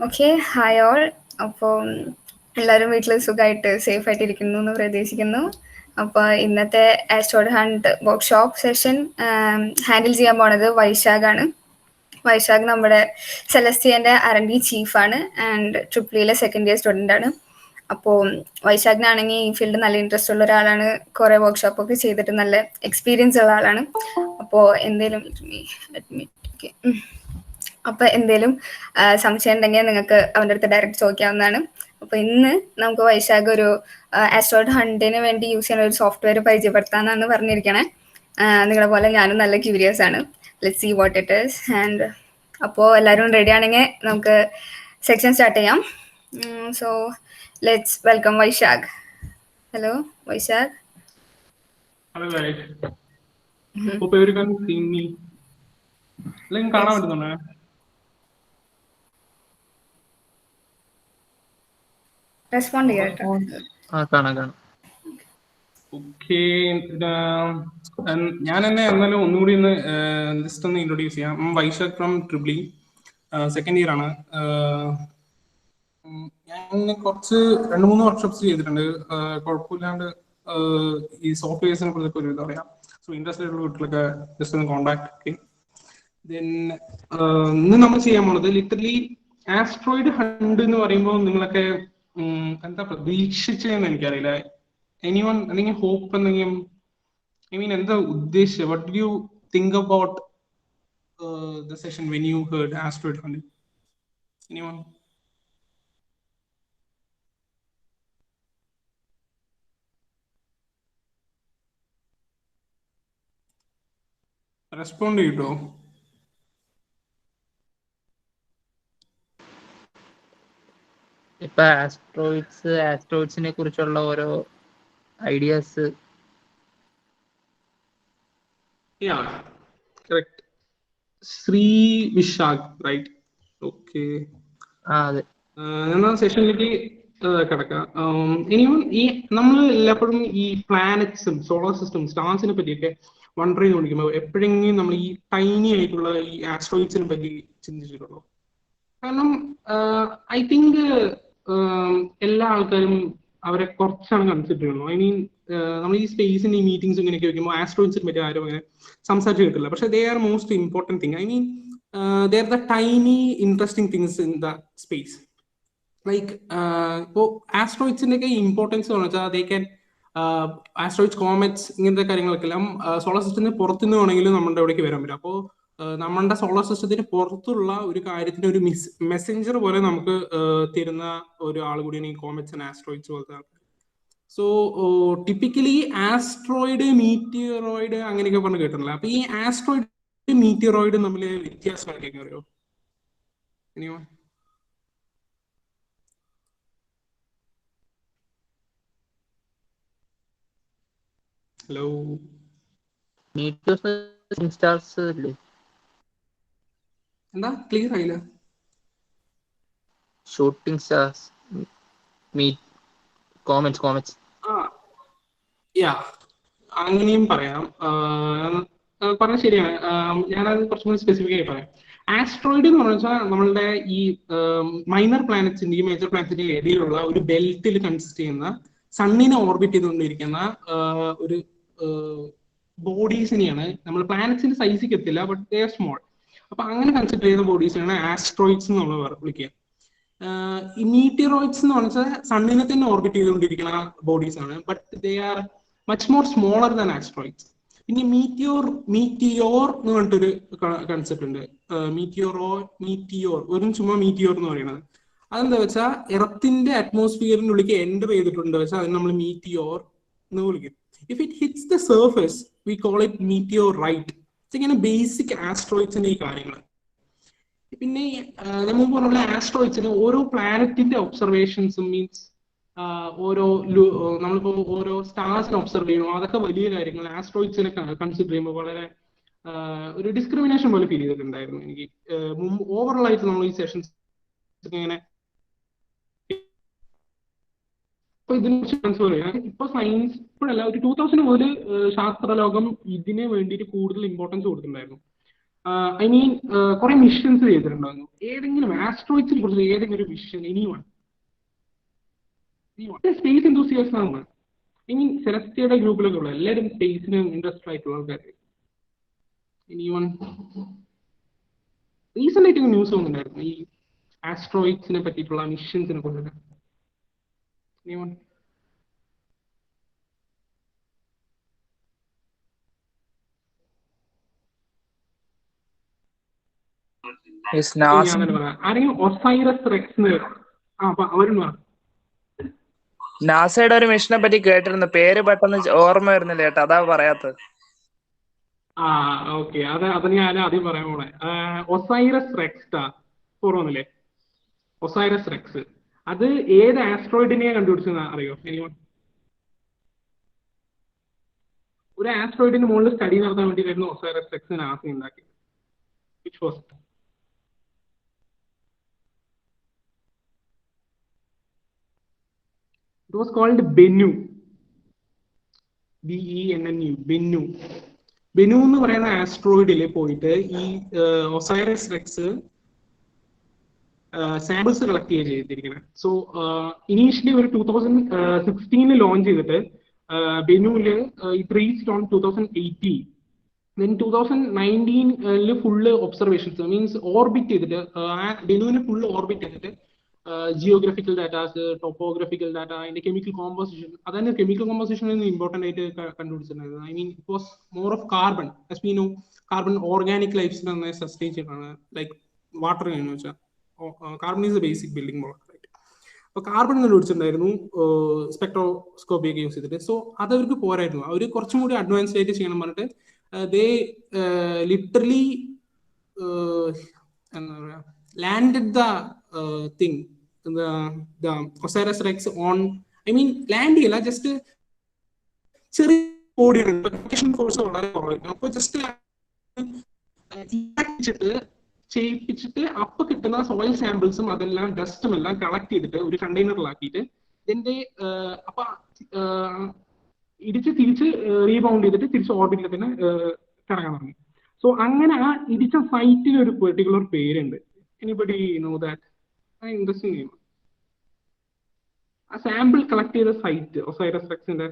Okay, hi all. അപ്പോൾ എല്ലാവരും വീട്ടിൽ സുഖമായിട്ട് സേഫ് ആയിട്ടിരിക്കുന്നു എന്ന് പ്രതീക്ഷിക്കുന്നു. അപ്പോൾ ഇന്നത്തെ asteroid hunt workshop session handle ചെയ്യാൻ പോണത് വൈശാഖാണ്. വൈശാഖ് നമ്മുടെ സെലസ്റ്റിയൻ്റെ R&D ചീഫാണ് ആൻഡ് ട്രിപ്ലിയിലെ സെക്കൻഡ് ഇയർ സ്റ്റുഡൻ്റ് ആണ്. അപ്പോൾ വൈശാഖിനാണെങ്കിൽ ഈ ഫീൽഡ് നല്ല ഇൻട്രസ്റ്റ് ഉള്ള ഒരാളാണ്. കുറേ വർക്ക്ഷോപ്പൊക്കെ ചെയ്തിട്ട് നല്ല എക്സ്പീരിയൻസ് ഉള്ള ആളാണ്. അപ്പോൾ എന്തേലും അപ്പോൾ എന്തേലും സംശയം ഉണ്ടെങ്കിൽ നിങ്ങൾക്ക് അവൻ്റെ അടുത്ത് ഡയറക്റ്റ് ചോദിക്കാവുന്നതാണ്. അപ്പോൾ ഇന്ന് നമുക്ക് വൈശാഖ് ഒരു ആസ്ട്രോയിഡ് ഹണ്ടിന് വേണ്ടി യൂസ് ചെയ്യുന്ന ഒരു സോഫ്റ്റ്വെയർ പരിചയപ്പെടുത്താമെന്നാണ് പറഞ്ഞിരിക്കണേ. നിങ്ങളെ പോലെ ഞാനും നല്ല ക്യൂരിയസ് ആണ്. Let's see what it is. And അപ്പോൾ എല്ലാവരും റെഡി ആണെങ്കിൽ നമുക്ക് സെക്ഷൻ സ്റ്റാർട്ട് ചെയ്യാം. So let's welcome Vaishakh. Hello Vaishakh. Hello guys. Hope everyone seeing me. Link കാണാൻ പറ്റുന്നുണ്ടോ? റെസ്പോണ്ട് ചെയ്യാട്ടോ. കാണാം. ഓക്കെ, ഞാൻ എന്നെ എന്നാലും ഒന്നുകൂടി ഒന്ന് ജസ്റ്റ് ഒന്ന് ഇൻട്രൊഡ്യൂസ് ചെയ്യാം. വൈശാഖ് ഫ്രം ട്രിപ്ലി, സെക്കൻഡ് ഇയർ ആണ്. ഞാൻ കുറച്ച് 2-3 വർക്ക്ഷോപ്സ് ചെയ്തിട്ടുണ്ട്. കുഴപ്പമില്ലാണ്ട് ഈ സോഫ്റ്റ്വെയർസിനെ കുറിച്ചൊക്കെ ഒരു ഇത് പറയാം. സോ ഇൻട്രസ്റ്റഡ് ഉള്ള വീട്ടിലൊക്കെ ജസ്റ്റ് ഒന്ന് കോൺടാക്ട്. ദെൻ ഇന്ന് നമ്മൾ ചെയ്യാൻ പോണത് ലിറ്ററലി ആസ്ട്രോയിഡ് ഹണ്ട് എന്ന് പറയുമ്പോൾ നിങ്ങളൊക്കെ എന്താ പ്രതീക്ഷിച്ചതെന്ന് എനിക്കറിയില്ല. എനിവൺ എന്തെങ്കിലും ഹോപ്പ് എന്തെങ്കിലും എന്താ ഉദ്ദേശിച്ചത്? What do you think about the session when you heard asteroid hunt? Anyone? Respond ചെയ്യട്ടോ. ഇപ്പൊ ആസ്ട്രോയിഡ്സിനെ കുറിച്ചുള്ള ഓരോ ideas. Shri Visakh, right? Okay, അതെ. എന്നാൽ സെഷനിലേക്ക് കിടക്കാം. ഇനിയും ഈ നമ്മൾ എല്ലാപ്പോഴും ഈ പ്ലാനറ്റ്സും സോളാർ സിസ്റ്റം സ്റ്റാർസിനെ പറ്റിയൊക്കെ വണ്ടർ ചെയ്തുകൊണ്ടിരിക്കുമ്പോൾ എപ്പോഴെങ്കിലും നമ്മൾ ഈ ടൈനി ആയിട്ടുള്ള ഈ ആസ്ട്രോയിഡ്സിനെ പറ്റി ചിന്തിച്ചിട്ടുള്ളൂ? കാരണം ഐ തിങ്ക് എല്ലാ ആൾക്കാരും അവരെ കുറച്ചാണ് കൺസിഡർ ചെയ്യുള്ളൂ. ഐ മീൻ നമ്മൾ ഈ സ്പേസിന്റെ ഈ മീറ്റിംഗ്സ് ഇങ്ങനെയൊക്കെ വെക്കുമ്പോൾ ആസ്ട്രോയിഡ്സിനെ പറ്റി ആരും അങ്ങനെ സംസാരിച്ച് കിട്ടില്ല. പക്ഷെ they are most important thing. I mean they are the tiny interesting things in the space. Like ഇപ്പോൾ ആസ്ട്രോയിഡ്സിന്റെ ഒക്കെ ഇമ്പോർട്ടൻസ് എന്ന് വെച്ചാൽ ദേ ക്യാൻ ആസ്ട്രോയിഡ്സ്, കോമറ്റ്സ്, ഇങ്ങനത്തെ കാര്യങ്ങളൊക്കെ എല്ലാം സോളാർ സിസ്റ്റത്തിന് പുറത്തുനിന്ന് വേണമെങ്കിലും നമ്മുടെ അവിടേക്ക് വരാൻ പറ്റും. അപ്പോൾ നമ്മുടെ സോളാർ സിസ്റ്റത്തിന് പുറത്തുള്ള ഒരു കാര്യത്തിന്റെ ഒരു മെസ്സഞ്ചർ പോലെ നമുക്ക് തരുന്ന ഒരു ആൾ കൂടിയാണ് ഈ കോമറ്റ്സ് ആൻഡ് ആസ്ട്രോയിഡ്സ് പോലത്തെ ആൾക്കാർ. സോ ടിപ്പിക്കലി ആസ്ട്രോയിഡ്, മീറ്റിയറോയിഡ് അങ്ങനെയൊക്കെ പറഞ്ഞ് കേട്ടിട്ടില്ല. അപ്പൊ ഈ ആസ്ട്രോയിഡ്, മീറ്റിയറോയിഡ് തമ്മിൽ വ്യത്യാസം ആയിരിക്കും അറിയോ? ഇനിയോ ഹലോ, സ്റ്റാർസ് അല്ലേ? എന്താ ക്ലിയർ ആയില്ല? Shooting stars, comets. അങ്ങനെയും പറയാം. പറഞ്ഞ ശരിയാണ്. ഞാനത് കുറച്ചുകൂടി സ്പെസിഫിക് ആയി പറയാം. ആസ്ട്രോയിഡ് എന്ന് പറഞ്ഞാൽ നമ്മളുടെ ഈ മൈനർ പ്ലാനറ്റ്സിന്റെയും മേജർ പ്ലാനറ്റ്സിന്റെയും ഇടയിലുള്ള ഒരു ബെൽറ്റിൽ കൺസിസ്റ്റ് ചെയ്യുന്ന സണ്ണിനെ ഓർബിറ്റ് ചെയ്തുകൊണ്ടിരിക്കുന്ന ഒരു ബോഡീസിനെയാണ് നമ്മൾ പ്ലാനറ്റ്സിന്റെ സൈസിക്ക് എത്തില്ല, ബട്ട് ദേ ആർ സ്മോൾ. അപ്പൊ അങ്ങനെ കൺസിഡർ ചെയ്യുന്ന ബോഡീസിനാണ് ആസ്ട്രോയിഡ്സ് എന്ന് നമ്മൾ വിളിക്കുക. ഈ മീറ്റിയറോയിഡ്സ് എന്ന് പറഞ്ഞാൽ സണ്ണിനെ തന്നെ ഓർബിറ്റ് ചെയ്തുകൊണ്ടിരിക്കുന്ന ബോഡീസ് ആണ്, but they are much more smaller than asteroids. ഇനി മീറ്റിയോർ എന്ന് പറഞ്ഞിട്ടൊരു കൺസെപ്റ്റ് ഉണ്ട്. മീറ്റിയോർ വെറും ചുമ്മാ മീറ്റിയോർ എന്ന് പറയുന്നത് അതെന്താ വെച്ചാൽ എർത്തിന്റെ അറ്റ്മോസ്ഫിയറിന്റെ ഉള്ളിലേക്ക് എൻ്റർ ചെയ്തിട്ടുണ്ട് വെച്ചാൽ അതിന് നമ്മൾ മീറ്റിയോർ എന്ന് വിളിക്കും. If it hits the surface we call it meteorite. ഇങ്ങനെ ബേസിക് ആസ്ട്രോയിഡ്സിന്റെ ഈ കാര്യങ്ങൾ. പിന്നെ ഞാൻ മുമ്പ് പറഞ്ഞ ആസ്ട്രോയിഡ്സിന് ഓരോ പ്ലാനറ്റിന്റെ ഒബ്സർവേഷൻസും മീൻസ് ഓരോ നമ്മളിപ്പോ ഓരോ സ്റ്റാർസിനെ ഒബ്സർവ് ചെയ്യുന്നു, അതൊക്കെ വലിയ കാര്യങ്ങൾ. ആസ്ട്രോയിഡ്സിനെ കൺസിഡർ ചെയ്യുമ്പോൾ വളരെ ഒരു ഡിസ്ക്രിമിനേഷൻ പോലെ ഫീൽ ചെയ്തിട്ടുണ്ടായിരുന്നു എനിക്ക്. ഓവറോൾ ആയിട്ട് നമ്മൾ ഈ സെഷൻസ് ഇങ്ങനെ ഇപ്പൊ സയൻസ് ഇപ്പോഴല്ല, ഒരു 2000 മുതൽ ശാസ്ത്രലോകം ഇതിന് വേണ്ടിയിട്ട് കൂടുതൽ ഇമ്പോർട്ടൻസ് കൊടുത്തിട്ടുണ്ടായിരുന്നു. ഐ മീൻ കുറെ മിഷൻസ് ചെയ്തിട്ടുണ്ടായിരുന്നു. ഏതെങ്കിലും ആസ്ട്രോയിഡ്സിനെ കുറിച്ച് ഏതെങ്കിലും ഒരു മിഷൻ എനിവൺ സ്പേസ് എന്തൂസിയാസ്റ്റ് ആണ്. ഇനി സെലസ്റ്റിയുടെ ഗ്രൂപ്പിലൊക്കെ ഉള്ള എല്ലാവരും സ്പേസിന് ഇൻട്രസ്റ്റ് ആയിട്ടുള്ള ആൾക്കാർ. എനിവൺ റീസെന്റ് ആയിട്ട് ന്യൂസ് വന്നിട്ടുണ്ടായിരുന്നു ഈ ആസ്ട്രോയിഡ്സിനെ പറ്റിയിട്ടുള്ള മിഷൻസിനെ കുറിച്ച്. എനിവൺ ഞാൻ തന്നെ പറയാം. ആരെങ്കിലും ഒസൈറസ് റെക്സ് അവരും പറയാം. നാസയുടെ ഒരു മിഷനെ പറ്റി കേട്ടിരുന്നു, പേര് പെട്ടെന്ന് ഓർമ്മ വരുന്നില്ല ചേട്ടാ, അതാ പറയാത്തത്. ഓക്കെ, അത് ഞാൻ ആദ്യം പറയാൻ പോണേ. ഒസൈറസ് റെക്സ് ഓർമ്മന്നില്ലേ? ഒസൈറസ് റെക്സ് അത് ഏത് ആസ്ട്രോയിഡിനെയാണ് കണ്ടുപിടിച്ചെന്ന് അറിയോ? ഒരു ആസ്ട്രോയിഡിന് മുകളിൽ സ്റ്റഡി നടത്താൻ വേണ്ടിയിട്ടായിരുന്നു ഒസൈറസ് റെക്സ് നാസ ഉണ്ടാക്കിയത്. Which was it? It was called Bennu. BENNU. Bennu. Benu എന്ന് പറയുന്ന ആസ്ട്രോയിഡിൽ പോയിട്ട് ഈ ഒസൈറസ് റെക്സ് സാമ്പിൾസ് കളക്ട് ചെയ്യുക ചെയ്തിരിക്കുന്നത്. സോ ഇനീഷ്യലി ഒരു 2016 ലോഞ്ച് ചെയ്തിട്ട് ബെനുവില് it reached on 2018. Then 2019 full observations means orbit ചെയ്തിട്ട് ബെനുവിന് ഫുള്ള് ഓർബിറ്റ് ചെയ്തിട്ട് ജിയോഗ്രഫിക്കൽ ഡാറ്റാസ്, ടോപ്പോഗ്രഫിക്കൽ ഡാറ്റ, അതിന്റെ കെമിക്കൽ കോമ്പോസിഷൻ, അതന്നെ കെമിക്കൽ കോമ്പോസിഷൻ ഇമ്പോർട്ടന്റ് ആയിട്ട് കണ്ടുപിടിച്ചിട്ടുണ്ടായിരുന്നു. I mean it was more of carbon. As we know carbon organic ലൈഫ്സിനെ sustain ചെയ്തിട്ടാണ്, like water എന്ന് വെച്ചാൽ carbon is a basic building block. അപ്പൊ കാർബൺ കണ്ടുപിടിച്ചിട്ടുണ്ടായിരുന്നു സ്പെക്ട്രോസ്കോപ്പി ഒക്കെ യൂസ് ചെയ്തിട്ട്. സോ അതവർക്ക് പോരായിരുന്നു, അവർ കുറച്ചും കൂടി അഡ്വാൻസ്ഡ് ആയിട്ട് ചെയ്യണം പറഞ്ഞിട്ട് ദേ ലിറ്ററലി എന്താ പറയാ landed the thing, the Osiris Rex on, I mean land ചെയ്യില്ല, ജസ്റ്റ് ചെറിയ ബോഡിയാണ്, ഫോഴ്സ് വളരെ കുറവായിരുന്നു. അപ്പൊ ജസ്റ്റ് ചെയ്യിപ്പിച്ചിട്ട് അപ്പൊ കിട്ടുന്ന സോയിൽ സാമ്പിൾസും അതെല്ലാം ഡസ്റ്റും എല്ലാം കളക്ട് ചെയ്തിട്ട് ഒരു കണ്ടെയ്നറിലാക്കിയിട്ട് ഇതിന്റെ അപ്പൊ ഇടിച്ച് തിരിച്ച് റീബൗണ്ട് ചെയ്തിട്ട് തിരിച്ച് ഓർബിറ്റിൽ തന്നെ കറങ്ങാൻ തുടങ്ങി. സോ അങ്ങനെ ആ ഇടിച്ച സൈറ്റിന് ഒരു പെർട്ടിക്കുലർ പേരുണ്ട്. Anybody know that? ഇൻട്രസ്റ്റിംഗ് ആണ്. ആ സാമ്പിൾ കളക്ട് ചെയ്ത സൈറ്റ് ഒസൈറസ് റെക്സിന്റെ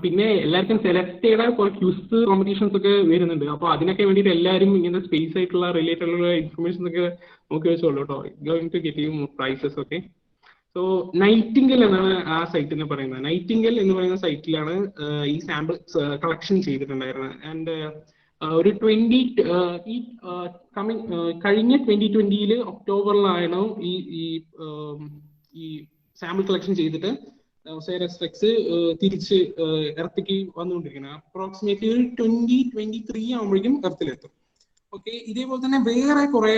പിന്നെ എല്ലാവർക്കും സെലക്ടയുടെ ക്യൂസ് കോമ്പറ്റീഷൻസ് ഒക്കെ വരുന്നുണ്ട്. അപ്പൊ അതിനൊക്കെ വേണ്ടിയിട്ട് എല്ലാവരും ഇങ്ങനെ സ്പേസ് ആയിട്ടുള്ള റിലേറ്റഡ് ആയിട്ടുള്ള ഇൻഫർമേഷൻസ് ഒക്കെ നോക്കി വെച്ചോളൂ കേട്ടോ. Going to get you prizes. Okay, so nightingale എന്നാണ് ആ സൈറ്റിനെ പറയുന്നത്. നൈറ്റിംഗൽ എന്ന് പറയുന്ന സൈറ്റിലാണ് ഈ സാമ്പിൾ കളക്ഷൻ ചെയ്തിട്ടുണ്ടായിരുന്നത്. ആൻഡ് ഒരു കഴിഞ്ഞ 2020 ഒക്ടോബറിലാണ് ഈ സാമ്പിൾ കളക്ഷൻ ചെയ്തിട്ട് ഒസൈറസ് റെക്സ് തിരിച്ച് എർത്തിക്ക് വന്നുകൊണ്ടിരിക്കുന്നത്. അപ്രോക്സിമേറ്റ്ലി ഒരു 2023 ആകുമ്പോഴേക്കും എർത്തിലെത്തും. ഓക്കെ, ഇതേപോലെ തന്നെ വേറെ കുറെ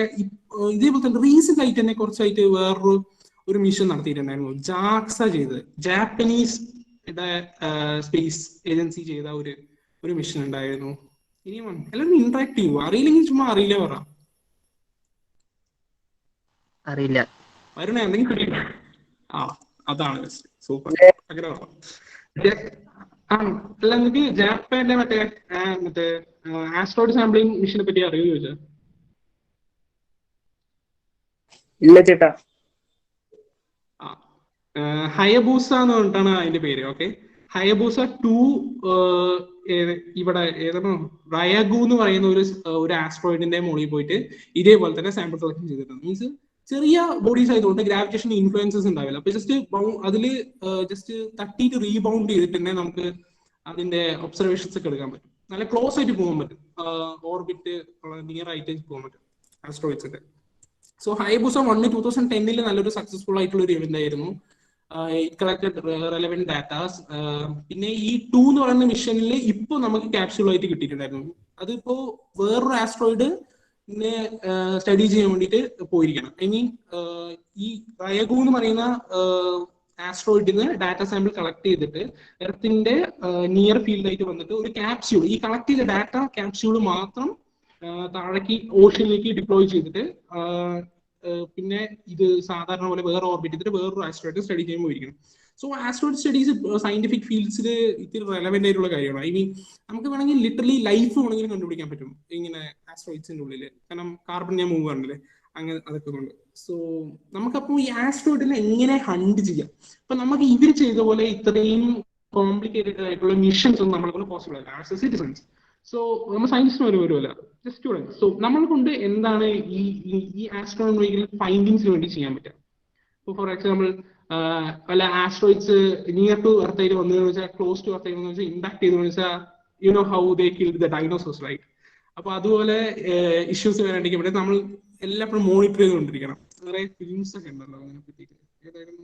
ഇതേപോലെ തന്നെ റീസെന്റ് ആയിട്ട് തന്നെ കുറച്ചായിട്ട് ഒരു മിഷൻ നടത്തിയിട്ടുണ്ടായിരുന്നു. ജാക്സ ചെയ്ത് ജാപ്പനീസ് സ്പേസ് ഏജൻസി ചെയ്ത ഒരു മിഷൻ ഉണ്ടായിരുന്നു. ഇനിയും എല്ലാവരും ഇന്ററാക്ട് ചെയ്യുമോ? അറിയില്ലെങ്കിൽ ചുമ്മാ അറിയില്ല പറ. അറിയില്ല. വരുണ എന്തെങ്കിലും അതാണ് സൂപ്പർ. അങ്ങനെ അല്ല, നിങ്ങൾക്ക് ജാപ്പാന്റെ മറ്റേ ആസ്ട്രോയിഡ് സാമ്പിളിംഗ് മിഷനെ പറ്റി അറിയോ ചോദിച്ചാ? ഇല്ല ചേട്ടാ. ഹയബൂസ എന്ന് പറഞ്ഞിട്ടാണ് അതിന്റെ പേര്. ഓക്കെ, ഹയബൂസ 2 ഇവിടെ ഏതാണ് റയഗു എന്ന് പറയുന്ന ഒരു ആസ്ട്രോയിഡിന്റെ മുകളിൽ പോയിട്ട് ഇതേപോലെ തന്നെ സാമ്പിൾ കളക്ഷൻ ചെയ്തിട്ടുണ്ട്. മീൻസ് ചെറിയ ബോഡീസ് ആയതുകൊണ്ട് ഗ്രാവിറ്റേഷൻ ഇൻഫ്ലുവൻസസ് ഉണ്ടാവില്ല. അപ്പൊ ജസ്റ്റ് അതില് ജസ്റ്റ് തട്ടിയിട്ട് റീബൗണ്ട് ചെയ്തിട്ട് തന്നെ നമുക്ക് അതിന്റെ ഒബ്സർവേഷൻസ് ഒക്കെ എടുക്കാൻ പറ്റും. നല്ല ക്ലോസ് ആയിട്ട് പോകാൻ പറ്റും, ഓർബിറ്റ് നിയർ ആയിട്ട് പോകാൻ പറ്റും ആസ്ട്രോയിഡ്സിന്റെ. സോ ഹയബൂസ 1 2010 നല്ലൊരു സക്സസ്ഫുൾ ആയിട്ടുള്ള ഒരു ഇവന്റ് ആയിരുന്നു. It collected relevant datas. പിന്നെ ഈ 2 എന്ന് പറയുന്ന മിഷനിൽ ഇപ്പൊ നമുക്ക് ക്യാപ്സ്യൂൾ ആയിട്ട് കിട്ടിയിട്ടുണ്ടായിരുന്നു. അതിപ്പോ വേറൊരു ആസ്ട്രോയിഡ് സ്റ്റഡി ചെയ്യാൻ വേണ്ടിയിട്ട് പോയിരിക്കണം. ഐ മീൻ ഈ റയഗു എന്ന് പറയുന്ന ആസ്ട്രോയിഡിന് ഡാറ്റ സാമ്പിൾ കളക്ട് ചെയ്തിട്ട് എർത്തിന്റെ നിയർ ഫീൽഡ് ആയിട്ട് വന്നിട്ട് ഒരു ക്യാപ്സ്യൂൾ, ഈ കളക്ട് ചെയ്ത ഡാറ്റ ക്യാപ്സ്യൂൾ മാത്രം താഴേക്ക് ഓഷ്യനിലേക്ക് ഡിപ്ലോയ് ചെയ്തിട്ട് പിന്നെ ഇത് സാധാരണ പോലെ വേറെ ഓർബിറ്റ് ചെയ്തിട്ട് വേറൊരു ആസ്ട്രോയിഡ് സ്റ്റഡി ചെയ്യുമ്പോൾ ഇരിക്കണം. സോ ആസ്ട്രോയിഡ് സ്റ്റഡീസ് സയന്റിഫിക് ഫീൽഡ്സിൽ ഇത്തിരി റെലവെന്റ് ആയിട്ടുള്ള കാര്യമാണ്. ഐ മീൻ നമുക്ക് വേണമെങ്കിൽ ലിറ്ററലി ലൈഫ് വേണമെങ്കിലും കണ്ടുപിടിക്കാൻ പറ്റും ഇങ്ങനെ ആസ്ട്രോയിഡ്സിന്റെ ഉള്ളിൽ. കാരണം കാർബൺ ഞാൻ മൂവ് ആണല്ലേ, അങ്ങനെ അതൊക്കെ കൊണ്ട്. സോ നമുക്കപ്പോൾ ഈ ആസ്ട്രോയിഡിനെ എങ്ങനെ ഹണ്ട് ചെയ്യാം? അപ്പൊ നമുക്ക് ഇവർ ചെയ്ത പോലെ ഇത്രയും കോംപ്ലിക്കേറ്റഡ് ആയിട്ടുള്ള മിഷൻസ് ഒന്നും നമ്മളെ കൊണ്ട് പോസിബിൾ അല്ല ആസ് എ സിറ്റിസൺസ്. സോ നമ്മൾ സയൻസിന് വരുമല്ല, ജസ്റ്റ് സ്റ്റുഡൻസ്. സോ നമ്മളെ കൊണ്ട് എന്താണ് ഈ ആസ്ട്രോണമിക്കൽ ഫൈൻഡിങ്സിന് വേണ്ടി ചെയ്യാൻ പറ്റുക? ഇപ്പോൾ ഫോർ എക്സാമ്പിൾ വല്ല ആസ്ട്രോയിഡ്സ് നിയർ ടു എർത്തയിൽ വന്നതെന്ന് വെച്ചാൽ, ക്ലോസ് ടു എർത്തയിൽ വന്നു വെച്ചാൽ, ഇമ്പാക്ട് ചെയ്തെന്ന് വെച്ചാൽ, you know how they killed the dinosaurs, right? അപ്പൊ അതുപോലെ ഇഷ്യൂസ് വരാണ്ടെങ്കിൽ ഇവിടെ നമ്മൾ എല്ലാപ്പോഴും മോണിറ്റർ ചെയ്തുകൊണ്ടിരിക്കണം. കുറെ ഫിലിംസ് ഒക്കെ ഉണ്ടല്ലോ അതിനെ പറ്റിയിട്ട്. ഏതായിരുന്നു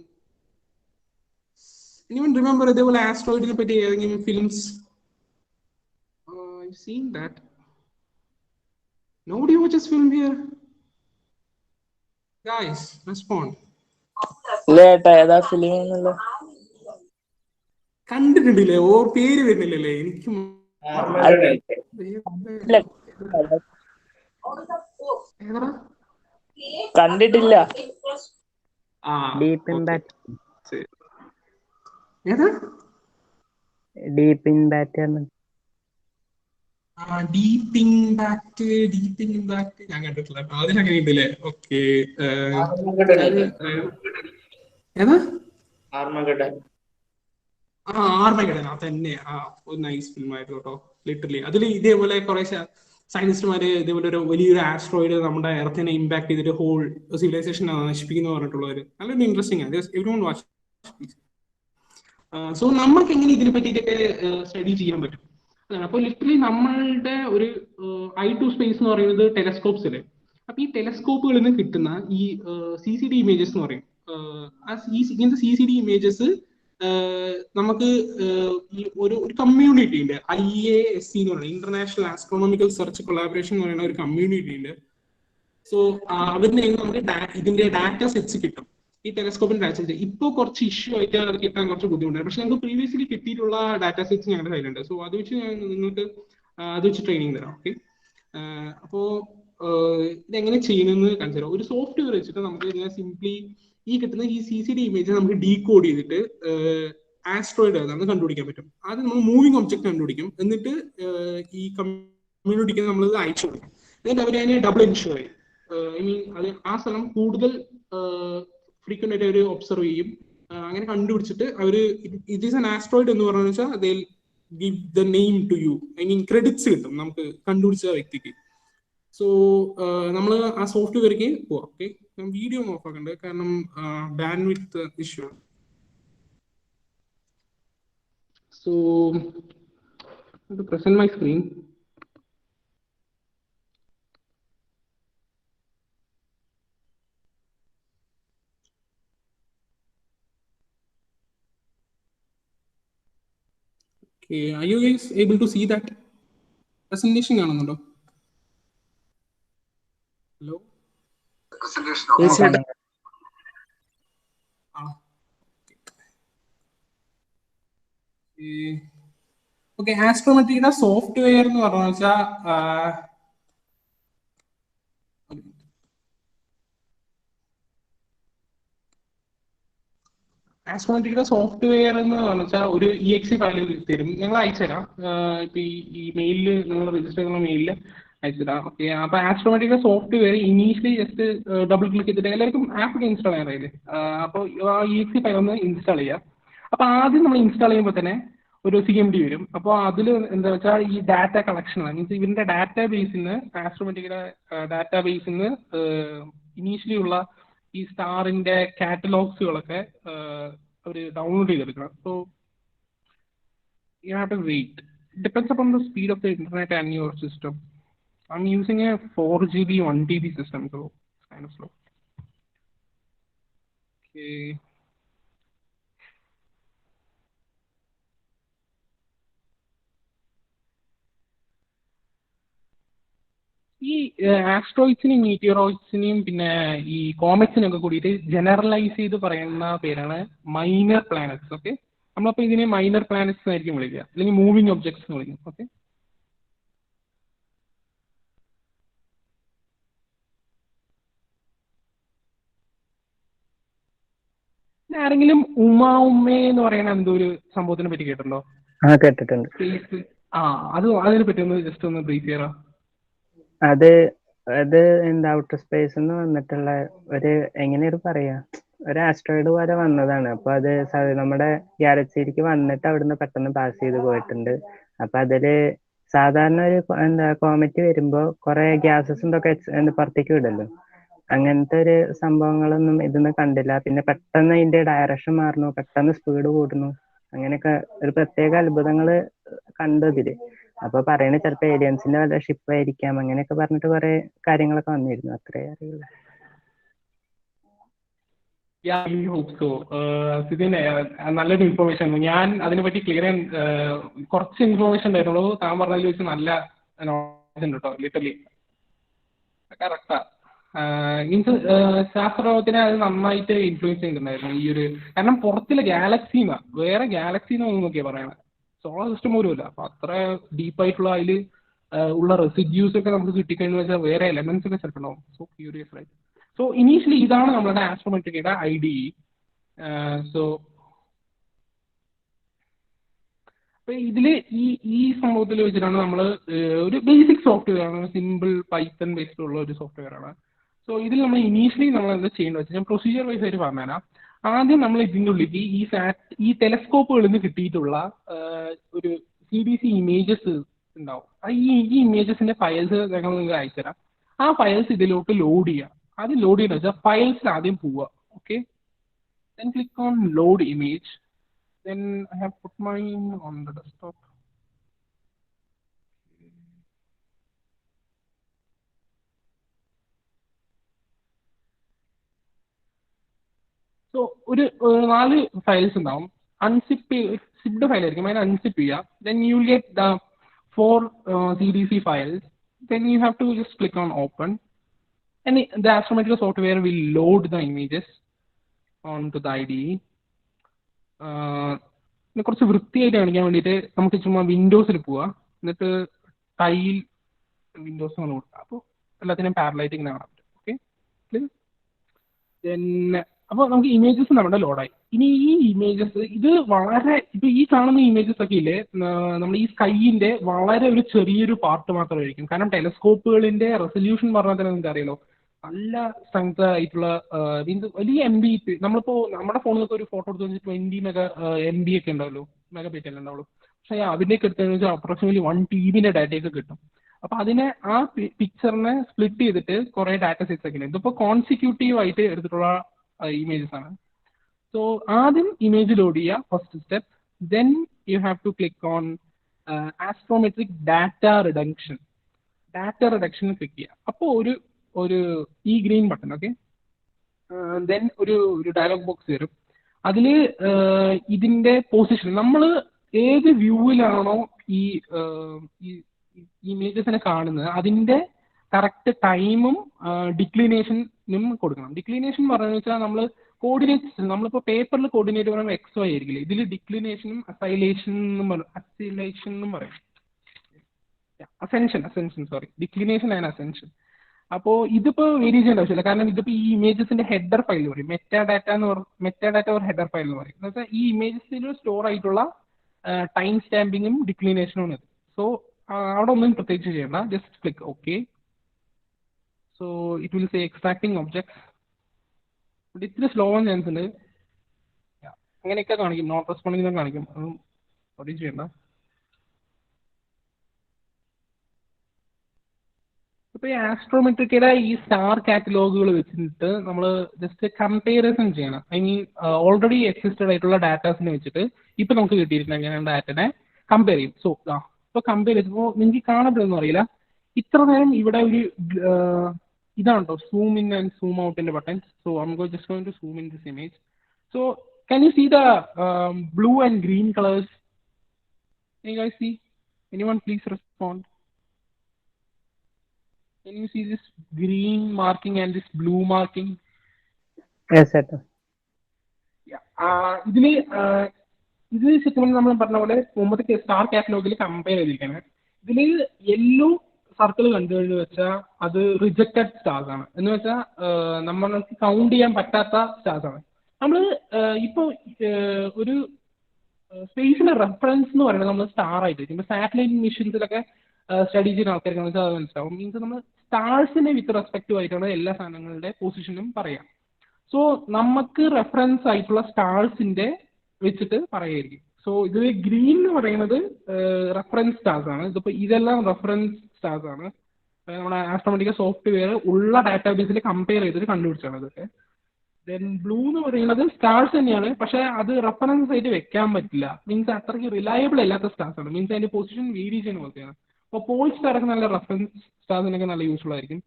anyone remember ഇതേപോലെ ആസ്ട്രോയിഡിനെ പറ്റി ഏതെങ്കിലും films? I've seen that. Nobody watches film here. Guys, respond. ഇല്ല ഏട്ടാ, ഏതാ ഫിലിം എന്നുള്ള കണ്ടിട്ടുണ്ടില്ലേ? ഓ പേര് വരുന്നില്ലല്ലേ എനിക്ക്. കണ്ടിട്ടില്ല. Deep impact. ഏതാ? Deep impact. ഡീപ്പ് ഇമ്പാക്ട് ഞാൻ കണ്ടിട്ടില്ല. അതിനങ്ങനെ ഉണ്ടല്ലേ? ഓക്കെ. ഏതാ? ആർമഗഡൻ. അതന്നെ. ഒരു നൈസ് ഫിലിം ആയിരുന്നു കേട്ടോ. ലിറ്ററലി അതിൽ ഇതേപോലെ കുറെ സയന്റിസ്റ്റുമാര് ഇതേപോലെ ഒരു വലിയൊരു ആസ്ട്രോയിഡ് നമ്മുടെ എർത്തിനെ ഇമ്പാക്ട് ചെയ്തിട്ട് ഹോൾ സിവിലൈസേഷൻ നശിപ്പിക്കുന്നു പറഞ്ഞിട്ടുള്ളവര്. നല്ലൊരു ഇൻട്രസ്റ്റിംഗ് ആണ്. Everyone watch. സോ നമുക്ക് എങ്ങനെ ഇതിനെ പറ്റിയിട്ടൊക്കെ സ്റ്റഡി ചെയ്യാൻ പറ്റും? അപ്പൊ ലിറ്ററലി നമ്മളുടെ ഒരു ഐ ടു സ്പേസ് എന്ന് പറയുന്നത് ടെലസ്കോപ്സ് അല്ലേ. അപ്പൊ ഈ ടെലസ്കോപ്പുകളിൽ നിന്ന് കിട്ടുന്ന ഈ CCD ഇമേജസ് എന്ന് പറയും. ഇങ്ങനത്തെ CCD ഇമേജസ് നമുക്ക് ഈ ഒരു കമ്മ്യൂണിറ്റി ഉണ്ട്, IASC എന്ന് പറയുന്നത്, ഇന്റർനാഷണൽ ആസ്ട്രോണമിക്കൽ സെർച്ച് കൊളാബറേഷൻ എന്ന് പറയുന്ന ഒരു കമ്മ്യൂണിറ്റി ഉണ്ട്. സോ അവരിൽ നമുക്ക് ഇതിന്റെ ഡാറ്റ സെറ്റ്സ് കിട്ടും. ഈ ടെലസ്കോപ്പിന്റെ ഡാറ്റ സെറ്റ് ഇപ്പോൾ കുറച്ച് ഇഷ്യൂ ആയിട്ട് അത് കിട്ടാൻ കുറച്ച് ബുദ്ധിമുട്ടാണ്. പക്ഷെ ഞങ്ങൾക്ക് പ്രീവിയസ്ലി കിട്ടിയിട്ടുള്ള ഡാറ്റ സെറ്റ്സ് ഞങ്ങളുടെ കയ്യിലുണ്ട്. സോ അത് വെച്ച് ഞാൻ നിങ്ങൾക്ക് അത് വെച്ച് ട്രെയിനിങ് തരാം. ഓക്കെ. അപ്പോൾ ഇതെങ്ങനെ ചെയ്യുന്നതെന്ന് കാണിച്ചു തരാം. ഒരു സോഫ്റ്റ്വെയർ വെച്ചിട്ട് നമുക്ക് ഇങ്ങനെ സിംപ്ലി ഈ കിട്ടുന്ന ഈ CCD ഇമേജ് നമുക്ക് ഡീകോഡ് ചെയ്തിട്ട് ആസ്ട്രോയിഡ് ഏതാണെന്ന് കണ്ടുപിടിക്കാൻ പറ്റും. ആദ്യം നമ്മൾ മൂവിങ് ഒബ്ജക്ട് കണ്ടുപിടിക്കും. എന്നിട്ട് ഈ കമ്മ്യൂണിറ്റിക്ക് നമ്മൾ അയച്ചു കൊടുക്കും. എന്നിട്ട് അവർ അതിനെ ഡബിൾ എൻഷുർ ചെയ്യും. ഐ മീൻ അത് ആ സ്ഥലം കൂടുതൽ ഫ്രീക്വന്റ് ആയിട്ട് അവർ ഒബ്സർവ് ചെയ്യും. അങ്ങനെ കണ്ടുപിടിച്ചിട്ട് അവര് ഇറ്റ് ഈസ് ആൻ ആസ്ട്രോയിഡ് എന്ന് പറഞ്ഞു വെച്ചാൽ they give the name to you. I mean credits കിട്ടും നമുക്ക് കണ്ടുപിടിച്ച വ്യക്തിക്ക്. സോ നമ്മൾ ആ സോഫ്റ്റ്വെയർക്ക് പോവാം. ഓക്കെ. ഞാൻ വീഡിയോ നോക്കാറുണ്ട് കാരണം band with issue. So present my screen. Okay, are you guys able to see that presentation? കാണുന്നുണ്ടോ? ഹലോ. ഓക്കെ. ആസ്ട്രോമെട്രിയുടെ സോഫ്റ്റ്വെയർ എന്ന് പറഞ്ഞു വെച്ചാൽ ആസ്ട്രോമെട്രിയുടെ സോഫ്റ്റ്വെയർ എന്ന് പറഞ്ഞാൽ ഒരു EXE ഫയൽ തരും. ഞങ്ങൾ അയച്ചുതരാം. ഇപ്പൊ ഈ മെയിലിൽ നിങ്ങൾ രജിസ്റ്റർ ചെയ്യുന്ന മെയിലിൽ അയച്ചുതരാം. ഓക്കെ. അപ്പൊ ആസ്ട്രോമെട്രിയുടെ software initially just double click ചെയ്തിട്ട് എല്ലാവർക്കും ആപ്പ് ഇൻസ്റ്റാൾ ചെയ്യാൻ അറിയില്ലേ? അപ്പോൾ ആ EXE ഫയൽ ഒന്ന് ഇൻസ്റ്റാൾ ചെയ്യാം. അപ്പൊ ആദ്യം നമ്മൾ ഇൻസ്റ്റാൾ ചെയ്യുമ്പോൾ തന്നെ ഒരു CMD വരും. അപ്പോൾ അതിൽ എന്താ വെച്ചാൽ ഈ ഡാറ്റ കളക്ഷൻ മീൻസ് ഇവരുടെ ഡാറ്റാ ബേസിൽ നിന്ന്, ആസ്ട്രോമെട്രിയുടെ ഡാറ്റാ ബേസിൽ നിന്ന് ഇനീഷ്യലി ഉള്ള ഈ സ്റ്റാറിന്റെ കാറ്റലോഗ്സുകളൊക്കെ അവർ ഡൗൺലോഡ് ചെയ്തെടുക്കണം. So you have to wait. Depends upon the speed of the internet and your system. I'm using a 4GB 1TB system, so kind of slow. Okay. ഈ ആസ്ട്രോയിഡ്സിനെയും മീറ്റിയോറോയിഡ്സിനെയും പിന്നെ ഈ കോമറ്റ്സിനും ഒക്കെ കൂടിയിട്ട് ജനറലൈസ് ചെയ്ത് പറയുന്ന പേരാണ് മൈനർ പ്ലാനറ്റ്സ്. ഓക്കെ. നമ്മളപ്പോൾ ഇതിനെ മൈനർ പ്ലാനറ്റ്സ് ആയിരിക്കും വിളിക്കുക, അല്ലെങ്കിൽ മൂവിങ് ഒബ്ജക്ട്സ് എന്ന് വിളിക്കും. ഓക്കെ. ആരെങ്കിലും ഉമ്മേ എന്ന് പറയുന്ന എന്തോ ഒരു സംഭവത്തിനെ പറ്റി കേട്ടിട്ടുണ്ടോ? കേട്ടിട്ടുണ്ട്. സ്പേസ്. അതിനെ പറ്റി ഒന്ന് ജസ്റ്റ് ഒന്ന് ബ്രീഫ് ചെയ്യാറോ? അത് അത് എന്താ ഔട്ടർ സ്പേസ് എന്ന് വന്നിട്ടുള്ള ഒരു എങ്ങനെയൊരു പറയാ, ഒരു ആസ്ട്രോയിഡ് പോലെ വന്നതാണ്. അപ്പൊ അത് നമ്മുടെ ഗാലക്സിയിലേക്ക് വന്നിട്ട് അവിടുന്ന് പെട്ടെന്ന് പാസ് ചെയ്ത് പോയിട്ടുണ്ട്. അപ്പൊ അതില് സാധാരണ ഒരു എന്താ കോമറ്റ് വരുമ്പോ കുറെ ഗ്യാസസ് എന്തൊക്കെ പുറത്തേക്ക് വിടല്ലോ. അങ്ങനത്തെ ഒരു സംഭവങ്ങളൊന്നും ഇതിന്ന് കണ്ടില്ല. പിന്നെ പെട്ടെന്ന് അതിന്റെ ഡയറക്ഷൻ മാറുന്നു, പെട്ടെന്ന് സ്പീഡ് കൂടുന്നു, അങ്ങനെയൊക്കെ ഒരു പ്രത്യേക അത്ഭുതങ്ങള് കണ്ടു ഇതില്. അപ്പൊ പറയണ ചിലപ്പോ ഏലിയൻസിന്റെ വല്ല ഷിപ്പ് ആയിരിക്കാം, അങ്ങനെയൊക്കെ പറഞ്ഞിട്ട് കുറെ കാര്യങ്ങളൊക്കെ വന്നിരുന്നു. അത്രേ അറിയില്ല. നല്ലൊരു ഇൻഫോർമേഷൻ. ഞാൻ അതിനെ പറ്റി ക്ലിയർ ചെയ്യാൻ കുറച്ച് ഇൻഫോർമേഷൻ ഉണ്ടായിരുന്നുള്ളൂ. താൻ പറഞ്ഞതിൽ വെച്ച് നല്ല നോളജ് ഉണ്ട് കേട്ടോ. Literally correct. മീൻസ് ശാസ്ത്രലോകത്തിനെ അത് നന്നായിട്ട് ഇൻഫ്ലുവൻസ് ചെയ്യുന്നുണ്ടായിരുന്നു ഈ ഒരു. കാരണം പുറത്തിലെ ഗാലക്സിന്ന്, വേറെ ഗാലക്സിന്ന് നോക്കിയാ പറയണത്, സോളാർ സിസ്റ്റം പോലും ഇല്ല. അപ്പൊ അത്ര ഡീപ്പായിട്ടുള്ള അതിൽ ഉള്ള റെസിഡ്യൂസ് ഒക്കെ നമുക്ക് കിട്ടിക്കഴിഞ്ഞു വെച്ചാൽ വേറെ എലമെന്റ്സ് ഒക്കെ ചിലപ്പോൾ ഉണ്ടാവും. So curious right. So initially ഇതാണ് നമ്മുടെ ആസ്ട്രോമെട്രിക്കയുടെ ഐഡിയ. സോ അപ്പൊ ഇതില് ഈ സംഭവത്തിൽ വെച്ചിട്ടാണ് നമ്മൾ ഒരു ബേസിക് സോഫ്റ്റ്വെയർ ആണ്, സിമ്പിൾ പൈത്തൺ ബേസ്ഡ് ഉള്ള ഒരു സോഫ്റ്റ്വെയർ ആണ്. സോ ഇതിൽ നമ്മൾ ഇനീഷ്യലി നമ്മൾ എന്താ ചെയ്യേണ്ടത് വെച്ചാൽ ഞാൻ പ്രൊസീജിയർ വൈസ് ആയിട്ട് പറഞ്ഞുതരാം. ആദ്യം നമ്മൾ ഇതിൻ്റെ ഉള്ളിലേക്ക് ഈ ടെലസ്കോപ്പുകളിൽ നിന്ന് കിട്ടിയിട്ടുള്ള ഒരു CDC ഇമേജസ് ഉണ്ടാവും. ഈ ഇമേജസിന്റെ ഫയൽസ് ഞങ്ങൾ നിങ്ങൾക്ക് അയച്ചുതരാം. ആ ഫയൽസ് ഇതിലോട്ട് ലോഡ് ചെയ്യാം. അത് ലോഡ് ചെയ്യുന്ന വെച്ചാൽ ഫയൽസിൽ ആദ്യം പോവുക. Okay, then click on load image. Then I have put mine on the desktop. So ഒരു 4 ഫയൽസ് ഉണ്ടാവും. സിപ്ഡ് ഫയൽ ആയിരിക്കും, അതിനെ അൺസിപ്പ് ചെയ്യുക. Then you will get the 4 CDC files. Then you have to just click on open, and the astrometric software will load the images onto the IDE. കുറച്ച് വൃത്തിയായിട്ട് കാണിക്കാൻ വേണ്ടിയിട്ട് നമുക്ക് ചുമ്മാ വിൻഡോസിൽ പോവാ, എന്നിട്ട് ടൈൽ വിൻഡോസ് നമ്മൾ കൊടുക്കുക. അപ്പോൾ എല്ലാത്തിനും പാരലായിട്ട് ഇങ്ങനെ കാണാൻ പറ്റും. ഓക്കെ, പിന്നെ അപ്പോൾ നമുക്ക് ഇമേജസ് നമ്മുടെ ലോഡായി. ഇനി ഈ ഇമേജസ് ഇത് വളരെ ഇപ്പൊ ഈ കാണുന്ന ഇമേജസ് ഒക്കെ ഇല്ലേ, നമ്മൾ ഈ സ്കൈയിന്റെ വളരെ ഒരു ചെറിയൊരു പാർട്ട് മാത്രമായിരിക്കും. കാരണം ടെലസ്കോപ്പുകളിന്റെ റെസൊല്യൂഷൻ പറഞ്ഞാൽ തന്നെ നിങ്ങൾക്ക് അറിയാലോ, നല്ല സ്ട്രെങ്ത് ആയിട്ടുള്ള മീൻസ് വലിയ MB. നമ്മളിപ്പോ നമ്മുടെ ഫോണിലൊക്കെ ഒരു ഫോട്ടോ എടുത്ത് വെച്ചിട്ട് 20 MB ഒക്കെ ഉണ്ടാവുമല്ലോ, മെഗാബൈറ്റ് അല്ലേ ഉണ്ടാവുള്ളൂ. പക്ഷേ അതിനൊക്കെ എടുത്തതെന്ന് വെച്ചാൽ അപ്രോക്സിമേറ്റ്ലി 1 TB ഡാറ്റയൊക്കെ കിട്ടും. അപ്പൊ അതിനെ ആ പിക്ചറിനെ സ്പ്ലിറ്റ് ചെയ്തിട്ട് കുറെ ഡാറ്റ സെറ്റ്സ് ഒക്കെ ഉണ്ട്. ഇതിപ്പോ കോൺസിക്യൂട്ടീവ് ആയിട്ട് എടുത്തിട്ടുള്ള ഇമേജസ് ആണ്. സോ ആദ്യം ഇമേജ് ലോഡ് ചെയ്യുക, first step. Then you have to click on astrometric data reduction. Data reduction click ചെയ്യുക. അപ്പോൾ ഒരു ഈ ഗ്രീൻ ബട്ടൺ. ഓക്കെ, ദെൻ ഒരു ഡയലോഗ് ബോക്സ് വരും. അതിൽ ഇതിന്റെ പൊസിഷൻ നമ്മൾ ഏത് വ്യൂവിലാണോ ഈ ഇമേജസിനെ കാണുന്നത് അതിന്റെ കറക്റ്റ് ടൈമും ഡിക്ലിനേഷനും കൊടുക്കണം. ഡിക്ലിനേഷൻ പറയുന്നത് വെച്ചാൽ നമ്മൾ കോർഡിനേറ്റ്സ്, നമ്മളിപ്പോൾ പേപ്പറിൽ കോർഡിനേറ്റ് പറയുമ്പോൾ XY ആയിരിക്കില്ല, ഇതിൽ ഡിക്ലിനേഷനും അസൈലേഷൻ എന്നും പറയും. Ascension sorry, declination and ascension. അപ്പോൾ ഇതിപ്പോൾ വേരി ചെയ്യേണ്ട ആവശ്യമില്ല. കാരണം ഇതിപ്പോൾ ഈ ഇമേജസിന്റെ ഹെഡർ ഫയൽ പറയും, മെറ്റാഡാറ്റ ഒരു ഹെഡർ ഫയൽ എന്ന് പറയും. എന്ന് വെച്ചാൽ ഈ ഇമേജസിൽ സ്റ്റോർ ആയിട്ടുള്ള ടൈം സ്റ്റാമ്പിങ്ങും ഡിക്ലിനേഷനും ആണ് ഇത്. സോ അവിടെ ഒന്നും പ്രത്യേകിച്ച് ചെയ്യണ്ട, just click okay. So it will say extracting objects. ഇത്തിരി സ്ലോ ആവാൻ ചാൻസ് ഉണ്ട്. അങ്ങനെയൊക്കെ കാണിക്കും, നോട്ട് റെസ്പോണ്ടിങ് കാണിക്കും, അതൊന്നും ഒന്നും ചെയ്യണ്ട. ഇപ്പൊ ഈ ആസ്ട്രോമെട്രിക്കയുടെ ഈ സ്റ്റാർ കാറ്റലോഗുകൾ വെച്ചിട്ട് നമ്മൾ ജസ്റ്റ് കമ്പയറിസൺ ചെയ്യണം. ഐ മീൻ ഓൾറെഡി എക്സിസ്റ്റഡ് ആയിട്ടുള്ള ഡാറ്റാസിനെ വെച്ചിട്ട് ഇപ്പൊ നമുക്ക് കിട്ടിയിട്ടുണ്ടെങ്കിൽ ഡാറ്റനെ കമ്പയർ ചെയ്യും. സോ ഇപ്പൊ കമ്പയർ ചെയ്തപ്പോൾ നിങ്ങൾക്ക് കാണപ്പെടുന്നു അറിയില്ല, ഇത്ര നേരം ഇവിടെ ഒരു ഇതാണ് കേട്ടോ സൂം ഇൻ ആൻഡ് സൂം ഔട്ടിന്റെ button. So I am just going to zoom in this image. So can you see the blue and green colors? Can you guys see? Anyone please respond? Can you see this green marking and this blue marking? Yes sir. Yeah. ഇത് ശരിക്കും നമ്മൾ പറഞ്ഞ പോലെ മുമ്പത്തെ star കാറ്റലോഗിൽ compare ചെയ്തിരിക്കുകയാണ്. ഇതിൽ yellow circle കണ്ടു കഴിഞ്ഞു വെച്ചാൽ അത് റിജക്റ്റഡ് സ്റ്റാർസ് ആണ്. എന്ന് വെച്ചാൽ നമ്മൾക്ക് കൗണ്ട് ചെയ്യാൻ പറ്റാത്ത സ്റ്റാർസ് ആണ്. നമ്മൾ ഇപ്പോൾ ഒരു സ്പേസിലെ റെഫറൻസ് എന്ന് പറയുന്നത് നമ്മൾ സ്റ്റാർ ആയിട്ട് ഇപ്പൊ സാറ്റലൈറ്റ് മിഷൻസിലൊക്കെ സ്റ്റഡി ചെയ്യുന്ന ആൾക്കാർക്ക് അത് മനസ്സിലാവും. മീൻസ് നമ്മൾ സ്റ്റാർസിനെ വിത്ത് റെസ്പെക്റ്റീവ് ആയിട്ടാണ് എല്ലാ സാധനങ്ങളുടെ പൊസിഷനും പറയാം. സോ നമുക്ക് റെഫറൻസ് ആയിട്ടുള്ള സ്റ്റാർസിന്റെ വെച്ചിട്ട് പറയായിരിക്കും. സോ ഇത് ഗ്രീൻ എന്ന് പറയുന്നത് റെഫറൻസ് സ്റ്റാർസ് ആണ്. ഇതിപ്പോ ഇതെല്ലാം റെഫറൻസ് സ്റ്റാർസ് ആണ്. നമ്മുടെ ആസ്ട്രോമെട്രിക്കൽ സോഫ്റ്റ്വെയർ ഉള്ള ഡാറ്റാബേസിൽ കമ്പയർ ചെയ്തിട്ട് കണ്ടുപിടിച്ചാണ് ഇതൊക്കെ. ദെൻ ബ്ലൂ എന്ന് പറയുന്നത് സ്റ്റാർസ് തന്നെയാണ്, പക്ഷെ അത് റെഫറൻസ് ആയിട്ട് വെക്കാൻ പറ്റില്ല. മീൻസ് അത്രയ്ക്ക് റിലയബിൾ അല്ലാത്ത സ്റ്റാർസ് ആണ്. മീൻസ് അതിന്റെ പൊസിഷൻ വേരി ചെയ്യുന്ന പോലെയാണ്. അപ്പോൾ പോൾ സ്റ്റാർ ഒക്കെ നല്ല റെഫറൻസ് സ്റ്റാർസിനൊക്കെ നല്ല യൂസ്ഫുൾ ആയിരിക്കും.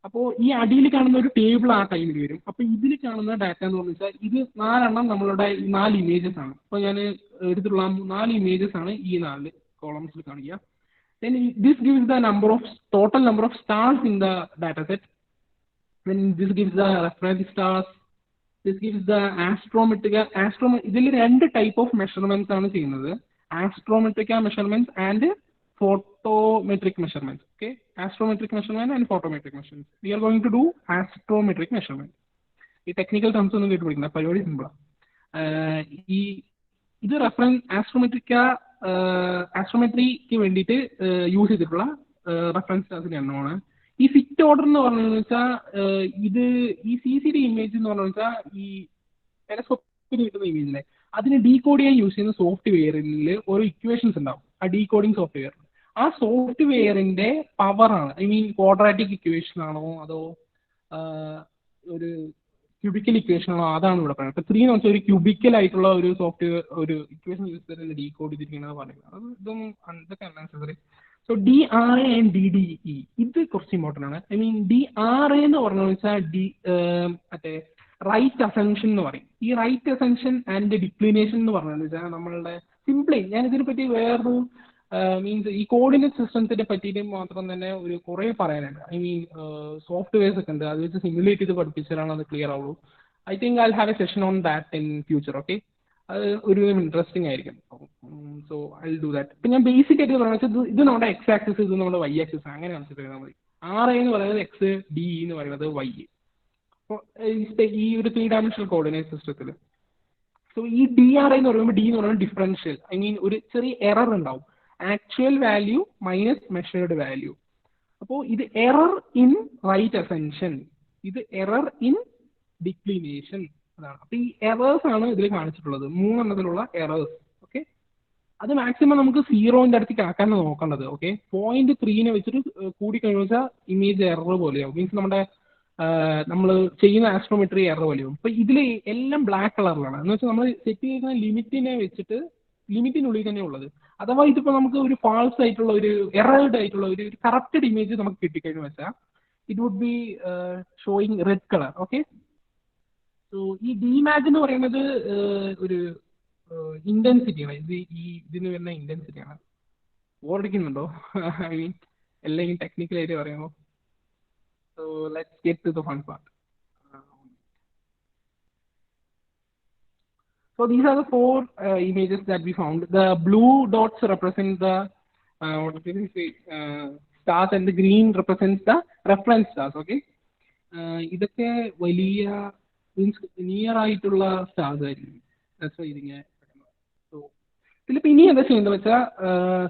അപ്പോൾ ഈ അടിയിൽ കാണുന്ന ഒരു ടേബിൾ ആ ടൈമിൽ വരും. അപ്പോൾ ഇതിൽ കാണുന്ന ഡാറ്റ എന്ന് പറഞ്ഞാൽ ഇത് 4 എണ്ണം നമ്മളുടെ 4 ഇമേജസ് ആണ്. അപ്പോൾ ഞാൻ എടുത്തിട്ടുള്ള 4 ഇമേജസ് ആണ് ഈ 4 കോളംസിൽ കാണിക്കുക. Then this gives the total number of stars in the data set. Then this gives the reference stars. This gives the ഇതിൽ 2 type of measurements ആണ് ചെയ്യുന്നത്. Astrometric measurements and photometric measurements. Okay, astrometric measurement and photometric measurements. We are going to do astrometric measurement. ഈ technical terms ഒന്നും കേട്ട് പഠിക്കുന്ന പരിപാടി സിമ്പിളാണ്. ഇത് റെഫറൻസ് ആസ്ട്രോമെട്രിക്ക് വേണ്ടിയിട്ട് യൂസ് ചെയ്തിട്ടുള്ള റെഫറൻസ് സ്റ്റാർസിന്റെ എണ്ണമാണ്. ഈ ഫിറ്റ് ഓർഡർ എന്ന് പറഞ്ഞതെന്ന് വെച്ചാൽ ഇത് ഈ CCD ഇമേജ് എന്ന് പറഞ്ഞു വെച്ചാൽ ഈ ടെലസ്കോപ്പിൽ കിട്ടുന്ന ഇമേജിലെ അതിന് ഡീകോഡ് ചെയ്യാൻ യൂസ് ചെയ്യുന്ന സോഫ്റ്റ്വെയറിൽ ഓരോ ഇക്വേഷൻസ് ഉണ്ടാവും. ആ ഡീകോഡിങ് സോഫ്റ്റ്വെയർ ആ സോഫ്റ്റ്വെയറിന്റെ പവറാണ്. ഐ മീൻ ക്വാഡ്രാറ്റിക് ഇക്വേഷൻ ആണോ അതോ ഒരു ക്യൂബിക്കൽ ഇക്വേഷൻ ആണോ അതാണ് ഇവിടെ പറയുന്നത്. ഇപ്പൊ 3 എന്ന് വെച്ചാൽ ഒരു ക്യൂബിക്കൽ ആയിട്ടുള്ള ഒരു സോഫ്റ്റ്വെയർ ഒരു ഇക്വേഷൻ യൂസ് ചെയ്ത് ഡീകോഡ് ചെയ്തിരിക്കുന്നത് പറയുന്നത്. അത് ഇതൊന്നും അതൊക്കെ unnecessary. So DRA and DDE ഇത് കുറച്ച് ഇമ്പോർട്ടൻ്റ് ആണ്. ഐ മീൻ DRA എന്ന് പറഞ്ഞു വെച്ചാൽ മറ്റേ റൈറ്റ് അസെൻഷൻ എന്ന് പറയും. ഈ റൈറ്റ് അസെൻഷൻ ആൻഡ് ഡിക്ലിനേഷൻ എന്ന് പറഞ്ഞതെന്ന് വെച്ചാൽ നമ്മളുടെ സിംപ്ലി ഞാൻ ഇതിനെ പറ്റി വേറൊരു മീൻസ് ഈ കോർഡിനേറ്റ് സിസ്റ്റത്തിനെ പറ്റിയിട്ട് മാത്രം തന്നെ ഒരു കുറേ പറയാനുണ്ട്. ഐ മീൻ സോഫ്റ്റ്വെയർസ് ഒക്കെ ഉണ്ട്, അത് വെച്ച് സിമുലേറ്റ് ചെയ്ത് പഠിപ്പിച്ചാലാണ് അത് ക്ലിയർ ആവുള്ളൂ. I think I have A session on that in future. Okay, അത് ഒരു ഇൻട്രസ്റ്റിംഗ് ആയിരിക്കും. So I do that. ഇപ്പം ഞാൻ ബേസിക് ആയിട്ട് പറയുന്നത് ഇത് നമ്മുടെ എക്സ് ആക്സിസ്, ഇത് നമ്മുടെ വൈ ആക്സിസ്, അങ്ങനെ കൺസിഡർ മതി. RA എന്ന് പറയുന്നത് എക്സ്, DE എന്ന് പറയുന്നത് വൈ. അപ്പോൾ ഈ ഒരു 3 ഡയമെൻഷണൽ കോർഡിനേറ്റ് സിസ്റ്റത്തിൽ സോ ഈ DRA എന്ന് പറയുമ്പോൾ D എന്ന് പറയുന്നത് ഡിഫറൻഷ്യൽ. ഐ മീൻ ഒരു ചെറിയ എറർ ഉണ്ടാവും. Actual value minus measured value. അപ്പോൾ ഇത് എറർ ഇൻ റൈറ്റ് അസെൻഷൻ, ഇത് എറർ ഇൻ ഡിക്ലിനേഷൻ, അതാണ്. അപ്പൊ ഈ എറേഴ്സ് ആണ് ഇതിൽ കാണിച്ചിട്ടുള്ളത്, 3 എണ്ണത്തിലുള്ള എറേഴ്സ്. ഓക്കെ, അത് മാക്സിമം നമുക്ക് 0ന്റെ അടുത്തേക്ക് ആക്കാനാണ് നോക്കേണ്ടത്. ഓക്കെ, 0.3 വെച്ചിട്ട് കൂടി കഴിഞ്ഞാൽ ഇമേജ് എറർ പോലെയാവും. മീൻസ് നമ്മുടെ നമ്മൾ ചെയ്യുന്ന ആസ്ട്രോമെട്രി എറർ പോലെയാവും. ഇപ്പൊ ഇതിൽ എല്ലാം ബ്ലാക്ക് കളറിലാണ്. എന്ന് വെച്ചാൽ നമ്മൾ സെറ്റ് ചെയ്യുന്ന ലിമിറ്റിനെ വെച്ചിട്ട് ലിമിറ്റിനുള്ളിൽ തന്നെ ഉള്ളത്. അഥവാ ഇതിപ്പോ നമുക്ക് ഒരു ഫാൾസ് ആയിട്ടുള്ള ഒരു എറേർഡ് ആയിട്ടുള്ള ഒരു കറക്റ്റഡ് ഇമേജ് നമുക്ക് കിട്ടിക്കഴിഞ്ഞു വെച്ചാൽ it would be showing red colour. Okay, so ഈ DMAG എന്ന് പറയുന്നത് ഒരു ഇന്റൻസിറ്റിയാണ്. ഇതിന് വരുന്ന ഇന്റൻസിറ്റിയാണ്. ഓർഡിക്കുന്നുണ്ടോ? ഐ മീൻ എല്ലാം ടെക്നിക്കലായിട്ട് പറയുമ്പോൾ. So let's get to the fun part. So these are the 4 images that we found. The blue dots represent the stars and the green represents the reference stars. Okay, ഇതൊക്കെ വലിയ means near ആയിട്ടുള്ള stars ആയിരിക്കും. That's why ഇതിങ്ങനെ. So ഇതിലിപ്പോൾ ഇനി എന്താ ചെയ്യുന്നത് വെച്ചാൽ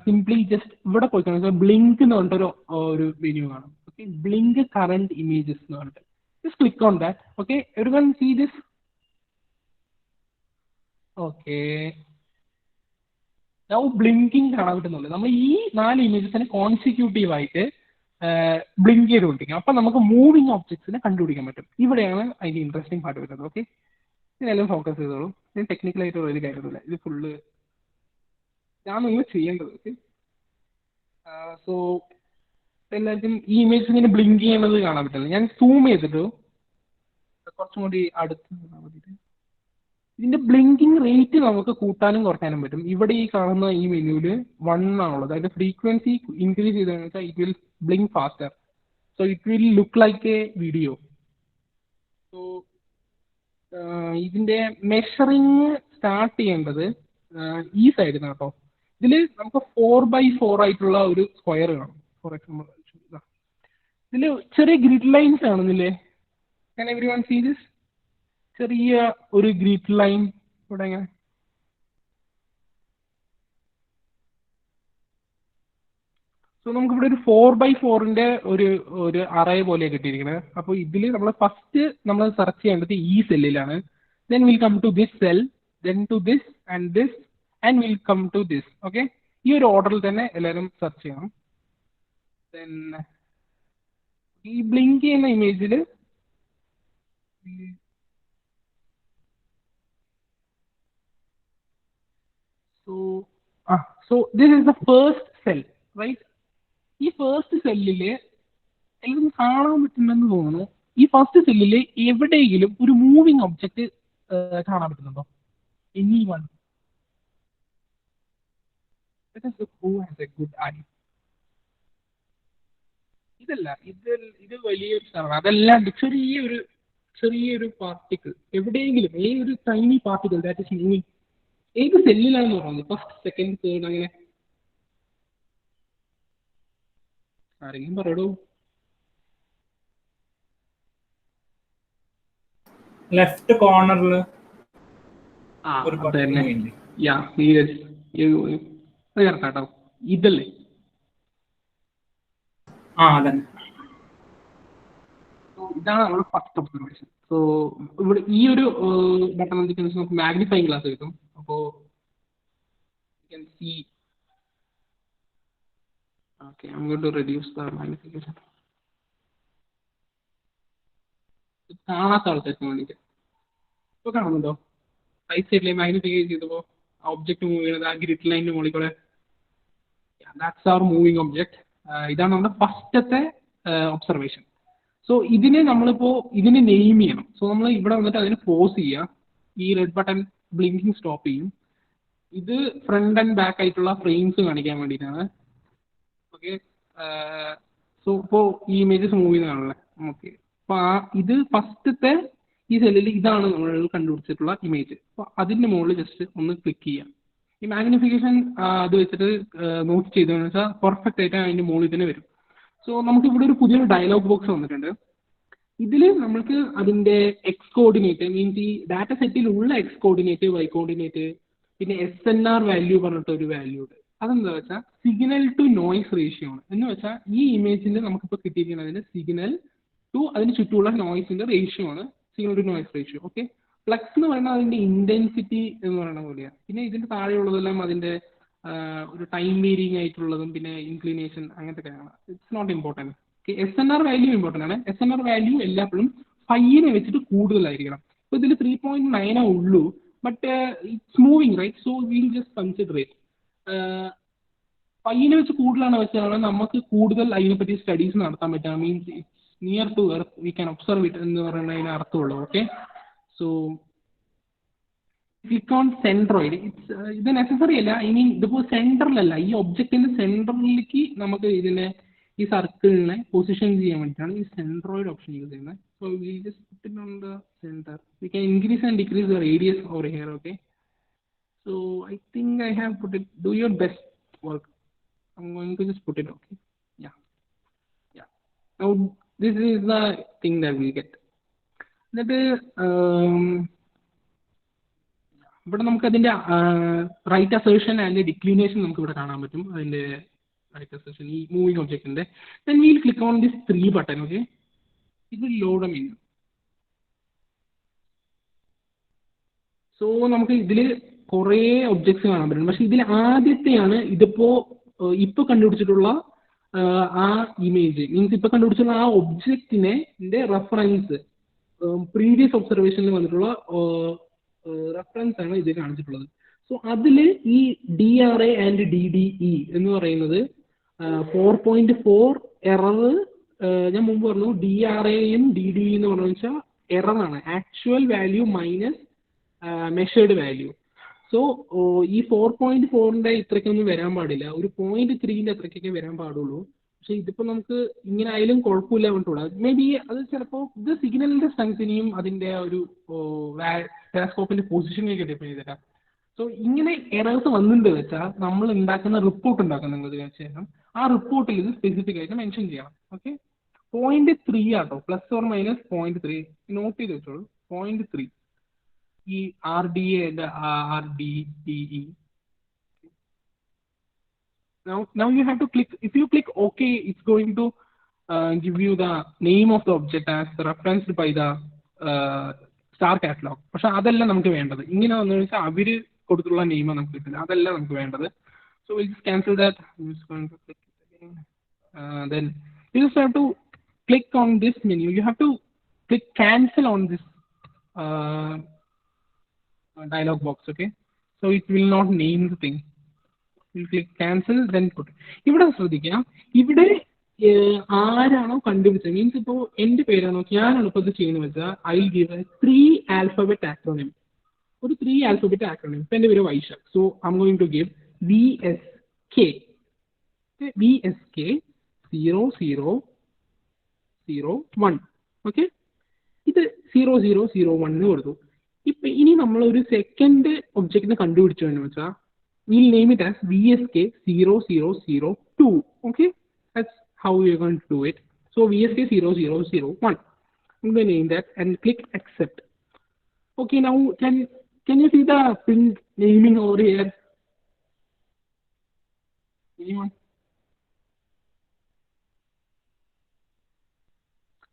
സിംപ്ലി ജസ്റ്റ് ഇവിടെ പോയി കഴിഞ്ഞാൽ ബ്ലിങ്ക് എന്ന് പറഞ്ഞിട്ടൊരു ഒരു മെനു കാണും. ഓക്കെ, ബ്ലിങ്ക് കറണ്ട് ഇമേജസ് എന്ന് പറഞ്ഞിട്ട് just click on that. Okay, everyone see this? Okay, blinking കാണാൻ പറ്റുന്നുള്ളൂ. നമ്മൾ ഈ 4 ഇമേജസിനെ കോൺസിക്യൂട്ടീവ് ആയിട്ട് ബ്ലിങ്ക് ചെയ്തുകൊണ്ടിരിക്കും. അപ്പം നമുക്ക് മൂവിങ് ഒബ്ജക്ട്സിനെ കണ്ടുപിടിക്കാൻ പറ്റും. ഇവിടെയാണ് അതിൻ്റെ ഇൻട്രസ്റ്റിംഗ് പാർട്ട് വരുന്നത്. ഓക്കെ, ഇതിനെല്ലാം ഫോക്കസ് ചെയ്തോളൂ. ഇത് ടെക്നിക്കലായിട്ടുള്ള ഒരു കാര്യമില്ല, ഇത് ഫുള്ള് ഞാൻ നിങ്ങൾ ചെയ്യേണ്ടത്. ഓക്കെ, സോ എല്ലാവർക്കും ഈ ഇമേജ് ഇങ്ങനെ ബ്ലിങ്ക് ചെയ്യുന്നത് കാണാൻ പറ്റില്ല. ഞാൻ സൂം ചെയ്തിട്ട് കുറച്ചും കൂടി അടുത്ത് വേണ്ടിയിട്ട് ഇതിന്റെ ബ്ലിങ്കിങ് റേറ്റ് നമുക്ക് കൂട്ടാനും കുറയ്ക്കാനും പറ്റും. ഇവിടെ ഈ കാണുന്ന ഈ മെനുവിൽ 1 ആണുള്ളത്. അതിന്റെ ഫ്രീക്വൻസി ഇൻക്രീസ് ചെയ്തതെന്ന് വെച്ചാൽ it will blink faster. So it will look like a video. So ഇതിന്റെ മെഷറിങ് സ്റ്റാർട്ട് ചെയ്യേണ്ടത് ഈ സൈഡിൽ നിന്ന് കേട്ടോ. ഇതിൽ നമുക്ക് 4x4 ആയിട്ടുള്ള ഒരു സ്ക്വയർ കാണും. ഫോർ എക്സാമ്പിൾ ഇതിൽ ചെറിയ ഗ്രിഡ് ലൈൻസ് കാണുന്നില്ലേ? Can everyone see this? ചെറിയ ഒരു ഗ്രിഡ് ലൈൻ ഇവിടെ ഇങ്ങനെ. സോ നമുക്ക് ഇവിടെ ഒരു 4x4 ഒരു അറേ പോലെ കിട്ടിയിരിക്കുന്നത്. അപ്പോൾ ഇതിൽ നമ്മൾ ഫസ്റ്റ് നമ്മൾ സെർച്ച് ചെയ്യേണ്ടത് ഈ സെല്ലിലാണ്. Then will come to this cell, then to this and this and will come to this. Okay, ഈ ഒരു ഓർഡറിൽ തന്നെ എല്ലാവരും സെർച്ച് ചെയ്യണം. ദെൻ ഈ ബ്ലിങ്ക് ചെയ്യുന്ന ഇമേജിൽ so this is the first cell, right? ഈ ഫസ്റ്റ് സെല്ലില് എല്ലാവർക്കും കാണാൻ പറ്റുമെന്ന് തോന്നുന്നു. ഈ ഫസ്റ്റ് സെല്ലില് എവിടെയെങ്കിലും ഒരു മൂവിങ് ഒബ്ജക്റ്റ് കാണാൻ പറ്റുന്നുണ്ടോ? Any one? Who has a good eye? ഇതല്ല, ഇത് വലിയൊരു സ്ഥലമാണ്. അതല്ലാണ്ട് ചെറിയൊരു പാർട്ടിക്കിൾ എവിടെയെങ്കിലും, ഒരു tiny particle that is moving, ഏത് സെല്ലിലാണെന്ന് പറയുന്നത്? ഫസ്റ്റ്, സെക്കൻഡ്, തേർഡ്, അങ്ങനെ ആരെങ്കിലും പറയടോ. ലെഫ്റ്റ് കോർണറിൽ ഒരു കറക്റ്റാട്ടോ, ഇതല്ലേ? ഇതാണ് നമ്മുടെ ഫസ്റ്റ് ഒബ്സർവേഷൻ. സോ ഇവിടെ ഈ ഒരു ബട്ടൺ നമുക്ക് മാഗ്നിഫൈങ് ഗ്ലാസ് കിട്ടും. അപ്പോൾ C okay, I'm going to reduce the magnification. കാണാത്ത ആൾക്കാർക്ക് വേണ്ടിയിട്ട് ഇപ്പോൾ കാണുന്നുണ്ടോ? റൈറ്റ് സൈഡിലെ മാഗ്നിഫൈ ചെയ്തപ്പോൾ ആ ഒബ്ജക്റ്റ് മൂവ് ചെയ്യുന്നത് ആ ഗ്രിഡ് ലൈനിൻ്റെ മുകളിൽ കൂടെ. That's our moving object. ഇതാണ് നമ്മുടെ ഫസ്റ്റത്തെ ഒബ്സർവേഷൻ. സോ ഇതിനെ നമ്മളിപ്പോൾ ഇതിനെ നെയിം ചെയ്യണം. സോ നമ്മൾ ഇവിടെ വന്നിട്ട് അതിനെ പോസ് ചെയ്യുക. ഈ റെഡ് ബട്ടൺ ബ്ലിങ്കിങ് സ്റ്റോപ്പ് ചെയ്യും. ഇത് ഫ്രണ്ട് ആൻഡ് ബാക്ക് ആയിട്ടുള്ള ഫ്രെയിംസ് കാണിക്കാൻ വേണ്ടിയിട്ടാണ്. ഓക്കെ, സോ ഇപ്പോൾ ഈ ഇമേജസ് മൂവ് ചെയ്യുന്നതാണല്ലേ. ഓക്കെ, അപ്പോൾ ഇത് ഫസ്റ്റത്തെ ഈ സെല്ലിൽ ഇതാണ് നമ്മൾ കണ്ടുപിടിച്ചിട്ടുള്ള ഇമേജ്. അപ്പോൾ അതിൻ്റെ മുകളിൽ ജസ്റ്റ് ഒന്ന് ക്ലിക്ക് ചെയ്യാം. ഈ മാഗ്നിഫിക്കേഷൻ അത് വെച്ചിട്ട് നോക്കി ചെയ്തതെന്ന് വെച്ചാൽ പെർഫെക്റ്റ് ആയിട്ട് അതിൻ്റെ മുകളിൽ തന്നെ വരും. സോ നമുക്ക് ഇവിടെ ഒരു പുതിയൊരു ഡയലോഗ് ബോക്സ് വന്നിട്ടുണ്ട്. ഇതിൽ നമുക്ക് അതിൻ്റെ എക്സ് കോർഡിനേറ്റ്, മീൻസ് ഈ ഡാറ്റ സെറ്റിലുള്ള എക്സ് കോർഡിനേറ്റ്, വൈ കോർഡിനേറ്റ്, പിന്നെ SNR വാല്യൂ പറഞ്ഞിട്ട് ഒരു വാല്യൂ ഉണ്ട്. അതെന്താ വെച്ചാൽ സിഗ്നൽ ടു നോയ്സ് റേഷ്യോ ആണ്. എന്ന് വെച്ചാൽ ഈ ഇമേജിന്റെ നമുക്കിപ്പോൾ കിട്ടിയിരിക്കുന്നതിന് സിഗ്നൽ ടു അതിന് ചുറ്റുമുള്ള നോയ്സിന്റെ റേഷ്യോ ആണ് signal to noise ratio. Okay, flux എന്ന് പറയുന്നത് അതിന്റെ ഇന്റൻസിറ്റി എന്ന് പറയുന്ന പോലെയാണ്. പിന്നെ ഇതിന്റെ താഴെയുള്ളതെല്ലാം അതിന്റെ ഒരു ടൈം വേരിയിങ് ആയിട്ടുള്ളതും പിന്നെ ഇൻക്ലിനേഷൻ അങ്ങനത്തെ കാര്യമാണ്. It's not important. Okay, SNR value important ആണ്. SNR വാല്യൂ എല്ലാപ്പോഴും 5നെ വെച്ചിട്ട് കൂടുതലായിരിക്കണം. ഇപ്പോൾ ഇതിൽ 3.9 ഉള്ളൂ, but it's moving, right? So will just consider it. 5നെ വെച്ച് കൂടുതലാണ് വെച്ചാൽ നമുക്ക് കൂടുതൽ അതിനെപ്പറ്റി സ്റ്റഡീസ് നടത്താൻ പറ്റുക. Means it's near to earth, we can observe it എന്ന് പറയുന്നതിന് അർത്ഥമുള്ളൂ. Okay, so click on centroid. ഇത് നെസസറി അല്ല. ഐ മീൻ ഇതിപ്പോൾ സെൻറ്ററിലല്ല, ഈ ഒബ്ജക്റ്റിന്റെ സെൻറ്ററിലേക്ക് നമുക്ക് ഇതിനെ ഈ സർക്കിളിനെ പൊസിഷൻ ചെയ്യാൻ വേണ്ടിയിട്ടാണ് ഈ സെൻട്രോയിഡ് ഓപ്ഷൻ യൂസ് ചെയ്യുന്നത്. So will just put it on the centre. We can increase and decrease the radius over here. Okay, so I think I have put it. Do your best work. I'm going to just put it. Okay, yeah. Now this is the thing that we get. That ഇവിടെ നമുക്ക് അതിന്റെ right assertion and declination നമുക്ക് ഇവിടെ കാണാൻ പറ്റും. അതിന്റെ right assertion ഈ moving ഒബ്ജക്റ്റിന്റെ. then we'll click on this 3 button. Okay, it will load them in. So നമുക്ക് ഇതിൽ കുറേ ഒബ്ജക്ട്സ് കാണാൻ പറ്റും. പക്ഷെ ഇതിൽ ആദ്യത്തെയാണ് ഇപ്പൊ കണ്ടുപിടിച്ചിട്ടുള്ള ആ ഇമേജ്. മീൻസ് ഇപ്പൊ കണ്ടുപിടിച്ചിട്ടുള്ള ആ ഒബ്ജക്റ്റിനെ റെഫറൻസ് പ്രീവിയസ് ഒബ്സർവേഷനിൽ വന്നിട്ടുള്ള റെഫറൻസ് ആണ് ഇത് കാണിച്ചിട്ടുള്ളത്. സോ അതിൽ ഈ DRA ആൻഡ് DDE എന്ന് പറയുന്നത് 4.4 എറർ. ഞാൻ മുമ്പ് പറഞ്ഞു DRAയും DDE എന്ന് പറഞ്ഞു വെച്ചാൽ എററാണ്, actual value minus measured value. So ഈ 4.4ന്റെ ഇത്രയ്ക്കൊന്നും വരാൻ പാടില്ല, ഒരു 0.3ന്റെ അത്രയ്ക്കൊക്കെ വരാൻ പാടുള്ളൂ. പക്ഷെ ഇതിപ്പോൾ നമുക്ക് ഇങ്ങനെ ആയാലും കുഴപ്പമില്ല പറഞ്ഞിട്ടുള്ള മേ ബി അത് ചിലപ്പോൾ ഇത് സിഗ്നലിന്റെ സ്ട്രെങ്തിനെയും അതിന്റെ ഒരു ടെലസ്കോപ്പിന്റെ പൊസിഷനെയൊക്കെ ഡിപ്പെൻഡ് ചെയ്തിട്ടാണ്. സോ ഇങ്ങനെ എറേഴ്സ് വന്നിട്ടുണ്ട് വെച്ചാൽ നമ്മൾ ഉണ്ടാക്കുന്ന റിപ്പോർട്ട് ഉണ്ടാക്കുന്നത് ശേഷം ആ റിപ്പോർട്ടിൽ ഇത് സ്പെസിഫിക് ആയിട്ട് മെൻഷൻ ചെയ്യണം. ഓക്കെ, 0.3 ആട്ടോ, +or - 0.3 നോട്ട് ചെയ്ത് വെച്ചോളൂ. 0.3 ഈ RDA and RDDE. Now you have to click. If you click OK, it's going to give you the name of the object as referenced by the star catalog. പക്ഷെ അതല്ല നമുക്ക് വേണ്ടത്. ഇങ്ങനെ വന്നു വെച്ചാൽ അവര് കൊടുത്തുള്ള നെയിം നമുക്ക് കിട്ടില്ല. അതല്ല നമുക്ക് വേണ്ടത്. So we'll just cancel that. I'm just going to click it again. Then you just have to click on this menu. You have to click cancel on this dialog box. Okay, so it will not name the thing. You click cancel, then put. ഇവിടെ ശ്രദ്ധിക്കാം, ഇവിടെ ആരാണോ കണ്ടുപിടിച്ചത്, means ഇപ്പോൾ എൻ്റെ പേരാണോ ഞാനാണ് ഇപ്പോൾ ഇത് ചെയ്യുന്നത് വെച്ചാൽ ഐ ഗിവ് 3 ആൽഫബറ്റ് ആക്രോണിം, ഒരു 3 ആൽഫബറ്റ് ആക്രോണിം. ഇപ്പം എൻ്റെ പേര് Vaishakh. So I M going to give VSK 0001. Okay, ഇത് 0001 കൊടുത്തു. ഇപ്പം ഇനി നമ്മളൊരു സെക്കൻഡ് ഒബ്ജക്റ്റിനെ കണ്ടുപിടിച്ചു എന്ന് വെച്ചാൽ we'll name it as VSK 0002. Okay, that's how we're going to do it. So VSK 0001. I'm going to name that and click accept. Okay, now can you see the print naming over here? Anyone?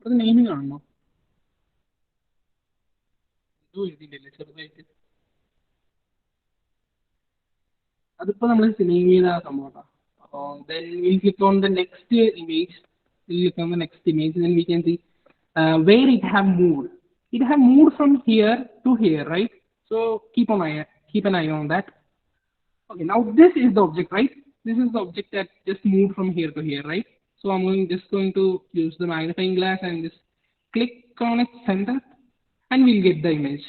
The naming ആണോ? എഴുതിയില്ലേ ചെറുതായിട്ട്? അതിപ്പോൾ നമ്മൾ name ചെയ്ത സംഭവം. Then we'll click on the next image. We'll click on the next image. Then we can see where it have moved. It have moved from here to here, right? So keep an eye on that. Okay, now this is the object, right? This is the object that just moved from here to here, right? So I'm just going to use the magnifying glass and just click on its center, and we'll get the image.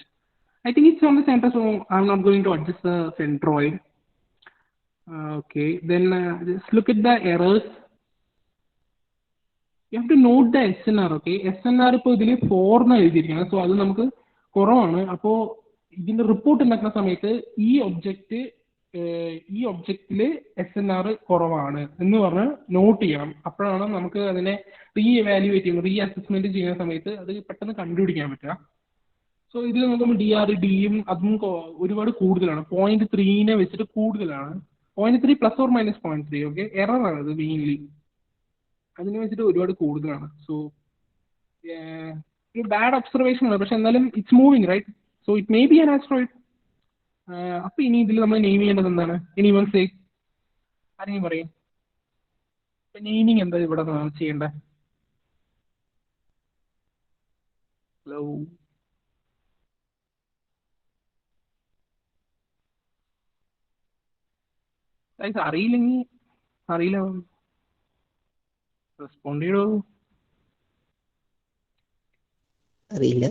I think it's on the center, so I'm not going to adjust the centroid. Okay, then just look at the errors. You have to note the SNR. Okay, SNR ഇപ്പോൾ ഇതിൽ 4 എന്ന് എഴുതിയിരിക്കണം. So അത് നമുക്ക് കുറവാണ്. അപ്പോൾ ഇതിൻ്റെ report ഉണ്ടാക്കുന്ന സമയത്ത് ഈ ഒബ്ജക്റ്റിൽ SNR കുറവാണ് എന്ന് പറഞ്ഞ് നോട്ട് ചെയ്യണം. അപ്പോഴാണ് നമുക്ക് അതിനെ റീഎവാലുവേറ്റ് ചെയ്യുമ്പോൾ അസസ്മെന്റ് ചെയ്യുന്ന സമയത്ത് അത് പെട്ടെന്ന് കണ്ടുപിടിക്കാൻ പറ്റുക. സോ ഇതിൽ നോക്കുമ്പോൾ DRDയും അതും ഒരുപാട് കൂടുതലാണ്. 0.3 വെച്ചിട്ട് കൂടുതലാണ്. 0.3 പ്ലസ് ഓർ മൈനസ് 0.3. ഓക്കെ, എററാണ് അത് മെയിൻലി, അതിനെ വെച്ചിട്ട് ഒരുപാട് കൂടുതലാണ്. സോ ഒരു ബാഡ് ഒബ്സർവേഷൻ ആണ്, പക്ഷെ എന്നാലും it's moving, right? So it may be an asteroid. അപ്പൊ ഇനി ഇതിൽ നമ്മൾ നെയിം ചെയ്യേണ്ടത് എന്താണ്? എനിവൺ സേ, ആരെങ്കിലും പറയും നെയിമിങ് എന്താ ഇവിടെ ചെയ്യേണ്ടത്? ഹലോ, അറിയില്ലെങ്കിൽ അറിയില്ല, റെസ്പോണ്ട് ചെയ്തോ. അറിയില്ല.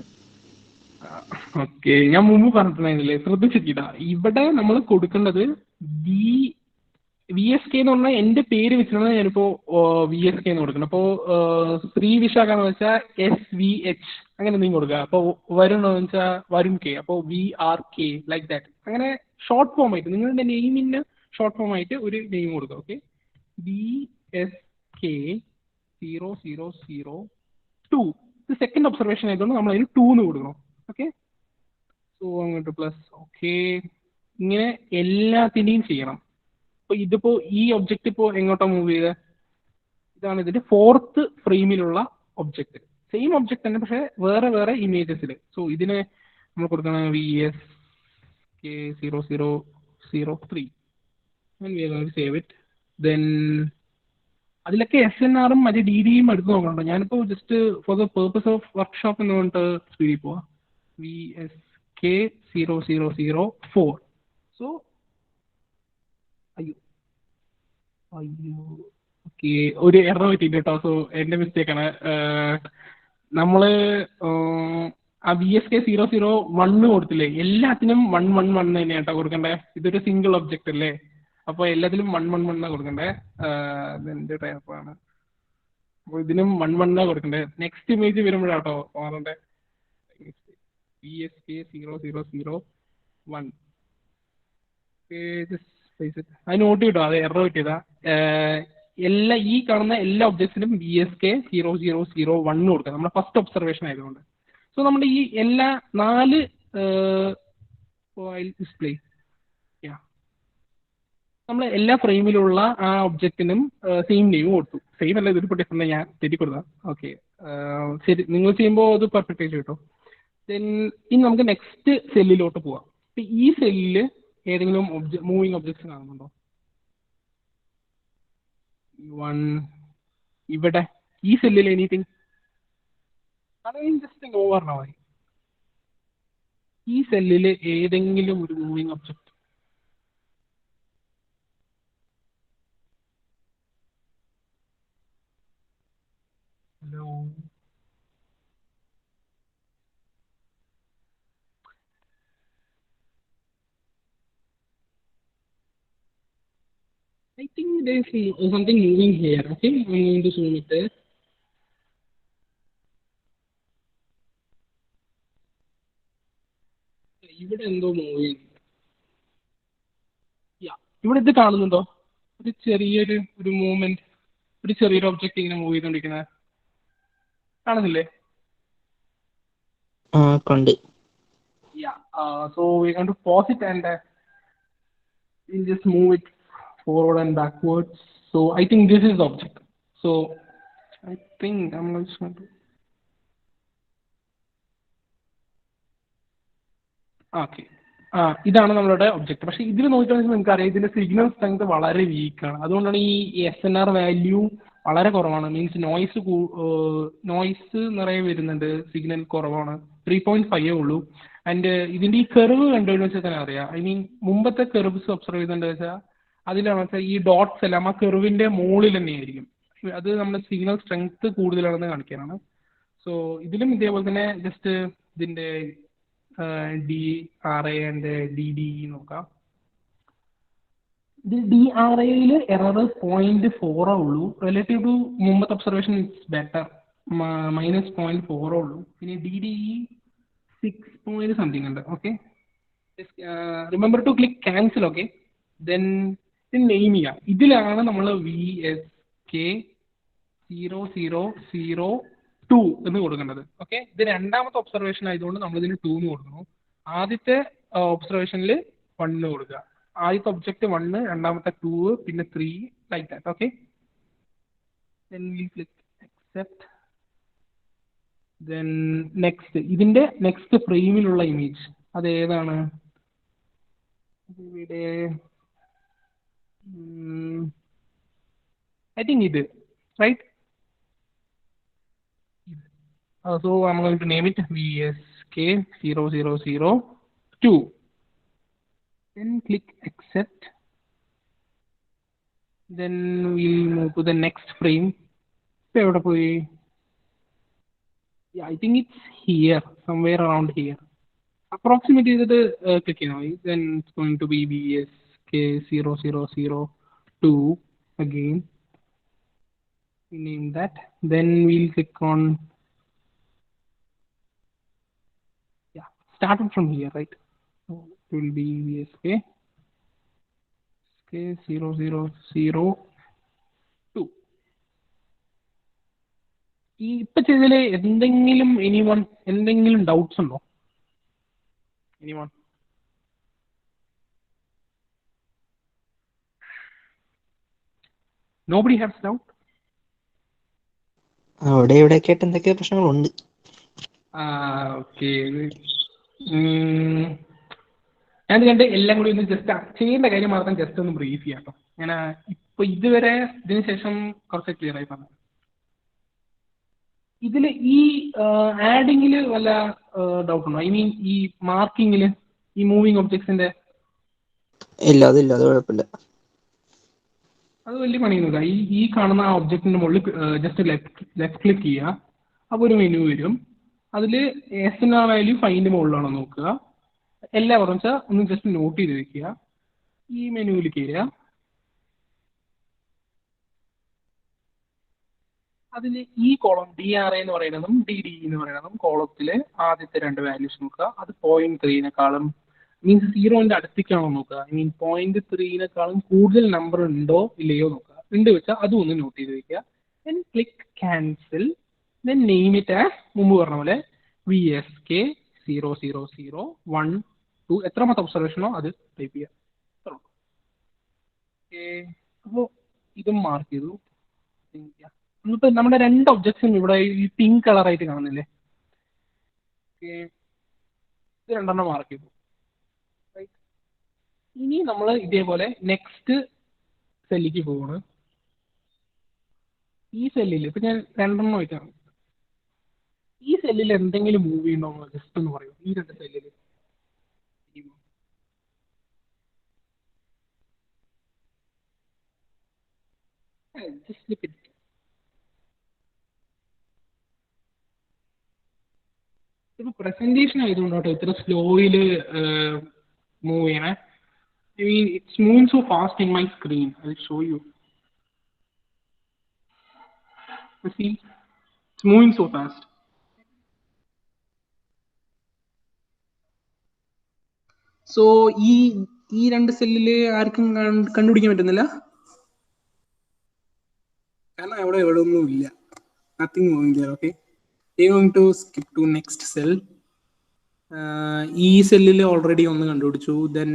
ഓക്കെ, ഞാൻ മുമ്പ് പറഞ്ഞിട്ടുണ്ടായിരുന്നില്ലേ, ശ്രദ്ധിച്ചിട്ടില്ല. ഇവിടെ നമ്മൾ കൊടുക്കേണ്ടത് VSK എന്ന് പറഞ്ഞാൽ എൻ്റെ പേര് വെച്ചിട്ടാണ് ഞാനിപ്പോ VSK എന്ന് കൊടുക്കുന്നത്. അപ്പോൾ ശ്രീ വിശാഖ എന്ന് വെച്ചാൽ SVH അങ്ങനെ എന്തെങ്കിലും കൊടുക്കുക. അപ്പോൾ വരുൺ എന്ന് വെച്ചാൽ വരുൺ K, അപ്പോൾ VRK ലൈക്ക് ദാറ്റ്. അങ്ങനെ ഷോർട്ട് ഫോം ആയിട്ട് നിങ്ങളുടെ നെയിമിന് ഷോർട്ട് ഫോം ആയിട്ട് ഒരു നെയിം കൊടുക്കുക. Okay, VSK 0002. ഇത് സെക്കൻഡ് ഒബ്സർവേഷൻ ആയതുകൊണ്ട് നമ്മൾ അതിന് 2 എന്ന് കൊടുക്കണം. ഓക്കെ, സോ അങ്ങോട്ട് പ്ലസ്. ഓക്കെ, ഇങ്ങനെ എല്ലാത്തിൻ്റെയും ചെയ്യണം. അപ്പോൾ ഇതിപ്പോൾ ഈ ഒബ്ജക്റ്റ് ഇപ്പോൾ എങ്ങോട്ടാണ് മൂവ് ചെയ്തത്? ഇതാണ് ഇതിൻ്റെ 4th ഫ്രെയിമിലുള്ള ഒബ്ജക്റ്റ്. സെയിം ഒബ്ജക്റ്റ് തന്നെ, പക്ഷേ വേറെ വേറെ ഇമേജസിൽ. സോ ഇതിന് നമ്മൾ കൊടുക്കണം VSK 0003. and we are going to save it. Then അതിലൊക്കെ SNRഉം മറ്റേ DDയും എടുത്ത് നോക്കണുണ്ടോ? ഞാനിപ്പോൾ just for the purpose of workshop എന്ന് പറഞ്ഞിട്ട് സ്പീഡിൽ പോവാം. VSK 0004. സോ അയ്യോ ഓക്കെ, ഒരു എറർ പറ്റിയില്ല കേട്ടോ. സോ എൻ്റെ മിസ്റ്റേക്കാണ്. നമ്മൾ ആ VSK 001 കൊടുത്തില്ലേ, എല്ലാത്തിനും 111 തന്നെയാണ് കേട്ടോ കൊടുക്കണ്ടേ. ഇതൊരു സിംഗിൾ ഒബ്ജക്റ്റ് അല്ലേ, അപ്പോൾ എല്ലാത്തിലും 111 കൊടുക്കണ്ടേ. ഇതെൻ്റെ ടൈപ്പാണ്, അപ്പോൾ ഇതിനും 111 കൊടുക്കണ്ടേ. നെക്സ്റ്റ് ഇമേജ് വരുമ്പോഴാട്ടോ മാറണ്ടേ. VSK 0001. അത് നോട്ട് കിട്ടോ, അത് എറർ കിട്ടിയതാ. എല്ലാ ഈ കാണുന്ന എല്ലാ ഒബ്ജക്ട്സിനും VSK 0001 കൊടുക്കുക, നമ്മുടെ ഫസ്റ്റ് ഒബ്സർവേഷൻ ആയതുകൊണ്ട്. സോ നമ്മുടെ ഈ എല്ലാ 4 ഡിസ്പ്ലേ നമ്മൾ എല്ലാ ഫ്രെയിമിലുള്ള ആ ഒബ്ജക്റ്റിനും സെയിം നെയിം കൊടുത്തു. സെയിം അല്ല, ഇതൊരു ഡിഫറെന്റ്, ഞാൻ തെറ്റി കൊടുത്താം. ഓക്കെ, ശരി, നിങ്ങൾ ചെയ്യുമ്പോൾ അത് പെർഫെക്റ്റ് ആയിട്ട് കിട്ടും. ദെൻ ഇനി നമുക്ക് നെക്സ്റ്റ് സെല്ലിലോട്ട് പോവാം. ഇപ്പൊ ഈ സെല്ലില് ഏതെങ്കിലും മൂവിങ് ഒബ്ജക്ട്സ് കാണുന്നുണ്ടോ? ഇവിടെ ഈ സെല്ലിൽ എനിത്തിങ് ജസ്റ്റ് നോ പറഞ്ഞാൽ മതി. ഈ സെല്ലിൽ ഏതെങ്കിലും ഒരു moving object. Hello, I think there is something moving here. Okay, I'm going to zoom it there. ഇവിടെ എന്തോ മൂവ് ചെയ്യുന്നു. ഇവിടെ ഇത് കാണുന്നുണ്ടോ? ഒരു ചെറിയൊരു മൂവ്മെന്റ്, ഒരു ചെറിയൊരു ഒബ്ജക്റ്റ് ഇങ്ങനെ മൂവ് ചെയ്തോണ്ടിരിക്കുന്നത് കാണുന്നില്ലേ? കൊണ്ട്. So we're going to pause it and we'll just move it forward and backwards. So I think this is the object. So I think I'm just going to. Okay, ഇതാണ് നമ്മളുടെ object. പക്ഷേ ഇതിൽ നോക്കുകയാണെങ്കിൽ നിങ്ങൾക്ക് അറിയാം ഇതിന്റെ സിഗ്നൽ സ്ട്രെങ്ത് വളരെ വീക്കാണ്. അതുകൊണ്ടാണ് ഈ SNR വാല്യൂ വളരെ കുറവാണ്. മീൻസ് നോയ്സ് നിറയെ വരുന്നുണ്ട്, സിഗ്നൽ കുറവാണ്, 3.5 ഉള്ളൂ. ആൻഡ് ഇതിന്റെ ഈ കെർവ് കണ്ടുവെന്ന് വെച്ചാൽ തന്നെ അറിയാം. ഐ മീൻ മുമ്പത്തെ കെർവ്സ് ഒബ്സർവ് ചെയ്തിട്ടുണ്ടെന്ന് വെച്ചാൽ അതിലാണെന്ന് വെച്ചാൽ ഈ ഡോട്ട്സ് എല്ലാം ആ കെർവിന്റെ മുകളിൽ തന്നെയായിരിക്കും. അത് നമ്മുടെ സിഗ്നൽ സ്ട്രെങ്ത് കൂടുതലാണെന്ന് കാണിക്കാനാണ്. സോ ഇതിലും ഇതേപോലെ തന്നെ ജസ്റ്റ് ഇതിന്റെ DRA ആൻഡ് DDE നോക്കാം. ഇത് DRAയിൽ എറർ 0.4 ഉള്ളൂ. റിലേറ്റീവ് ടു മുമ്പത്തെ ഒബ്സർവേഷൻ ഇറ്റ്സ് ബെറ്റർ, -0.4 ഉള്ളൂ. പിന്നെ DDE 6 something ഉണ്ട്. Okay, remember to click cancel. Okay, then name ചെയ്യാം. ഇതിലാണ് നമ്മൾ VSK0002 എന്ന് കൊടുക്കേണ്ടത്. ഓക്കെ, ഇത് രണ്ടാമത്തെ ഒബ്സർവേഷൻ ആയതുകൊണ്ട് നമ്മൾ ഇതിന് 2 എന്ന് കൊടുക്കണം. ആദ്യത്തെ ഒബ്സർവേഷനിൽ 1 എന്ന് കൊടുക്കുക. ആദ്യത്തെ ഒബ്ജക്റ്റ് 1, രണ്ടാമത്തെ 2, പിന്നെ 3, like that. Okay, then we click accept. then next ഇതിന്റെ നെക്സ്റ്റ് ഫ്രെയിമിലുള്ള ഇമേജ് അത് ഏതാണ്? ഇവിടെ I think ഇത്, right? So I'm going to name it VSK0002. Then click accept. Then we'll move to the next frame. Yeah, I think it's here, somewhere around here. Approximately that click, then it's going to be VSK0002 again. We name that. Then we'll click on. Started from here, right? So it will be VSK0002. ഈ ഇപ്പൊ ചെയ്തതിൽ എന്തെങ്കിലും doubts ഉണ്ടോ? Anyone? Nobody has doubt? അവിടെ ഇവിടെയൊക്കെ ആയിട്ട് എന്തൊക്കെയോ പ്രശ്നങ്ങളുണ്ട്. ഓക്കെ, ഞാൻ കണ്ട് എല്ലാം കൂടി ഒന്ന് ജസ്റ്റ് ചെയ്യേണ്ട കാര്യം മാത്രം ജസ്റ്റ് ഒന്ന് ബ്രീഫ് ചെയ്യാം കേട്ടോ. ഞാൻ ഇപ്പൊ ഇതുവരെ ഇതിന് ശേഷം കുറച്ച് ക്ലിയർ ആയി പറഞ്ഞു. ഇതിൽ ഈ ആഡിങ്ങിൽ വല്ല ഡൗട്ട് ഉണ്ടോ? ഐ മീൻ ഈ മാർക്കിങ്ങിൽ, ഈ മൂവിങ് ഒബ്ജക്ട്സിന്റെ? ഇല്ല, അതില്ല, അത് കുഴപ്പമില്ല. അത് വലിയ പണിയൊന്നുമില്ല. ഈ കാണുന്ന ആ ഒബ്ജക്റ്റിന്റെ മുകളിൽ ജസ്റ്റ് ലെഫ്റ്റ് ക്ലിക്ക് ചെയ്യുക. അപ്പോൾ ഒരു മെനു വരും. അതിൽ SNR വാല്യൂ 5ന്റെ മുകളിലാണോ നോക്കുക. എല്ലാവരും വെച്ചാൽ ഒന്ന് ജസ്റ്റ് നോട്ട് ചെയ്ത് വെക്കുക. ഈ മെനുവിൽ കയറുക. അതിൽ ഈ കോളം DRA എന്ന് പറയുന്നതും DDE എന്ന് പറയുന്നതും കോളത്തിൽ ആദ്യത്തെ 2 വാല്യൂസ് നോക്കുക. അത് 0.3-നേക്കാളും മീൻസ് 0ന്റെ അടുത്തേക്കാണോ നോക്കുക. ഐ മീൻ 0.3-നേക്കാളും കൂടുതൽ നമ്പർ ഉണ്ടോ ഇല്ലയോ നോക്കുക. ഉണ്ട് വെച്ചാൽ അതും ഒന്ന് നോട്ട് ചെയ്ത് വെക്കുക. Then click cancel. Then name it as മുമ്പ് പറഞ്ഞ പോലെ VSK 00012 എത്രാമത്തെ ഒബ്സർവേഷനോ അത് ടൈപ്പ് ചെയ്യാം. അപ്പോൾ ഇതും മാർക്ക് ചെയ്തു. ഇപ്പൊ നമ്മുടെ 2 ഒബ്ജക്ട്സും ഇവിടെ ഈ പിങ്ക് കളറായിട്ട് കാണുന്നില്ലേ? ഇത് 2 മാർക്ക് ചെയ്തു. ഇനി നമ്മൾ ഇതേപോലെ നെക്സ്റ്റ് സെല്ലിലേക്ക് പോവാണ്. ഈ സെല്ലിൽ ഇപ്പൊ ഞാൻ 2 ആയിട്ടാണ്. ഈ സെല്ലിൽ എന്തെങ്കിലും മൂവ് ഉണ്ടോ ജസ്റ്റ് ഒന്ന് പറയൂ. ഈ 2 സെല്ലിൽ ഇപ്പൊ പ്രസന്റേഷൻ ആയതുകൊണ്ടോ ഇത്ര സ്ലോയില് മൂവ് ചെയ്യണേ. I mean, it's moving so fast in my screen. I'll show you. You see, it's moving so fast. So, ഈ 2 സെല്ലില് ആർക്കും കണ്ടുപിടിക്കാൻ പറ്റുന്നില്ല, കാരണം അവിടെ ഒന്നും ഇല്ല. Nothing moving there. Okay, we're going to skip to next cell. ഈ സെല്ലില് ഓൾറെഡി ഒന്ന് കണ്ടുപിടിച്ചു. Then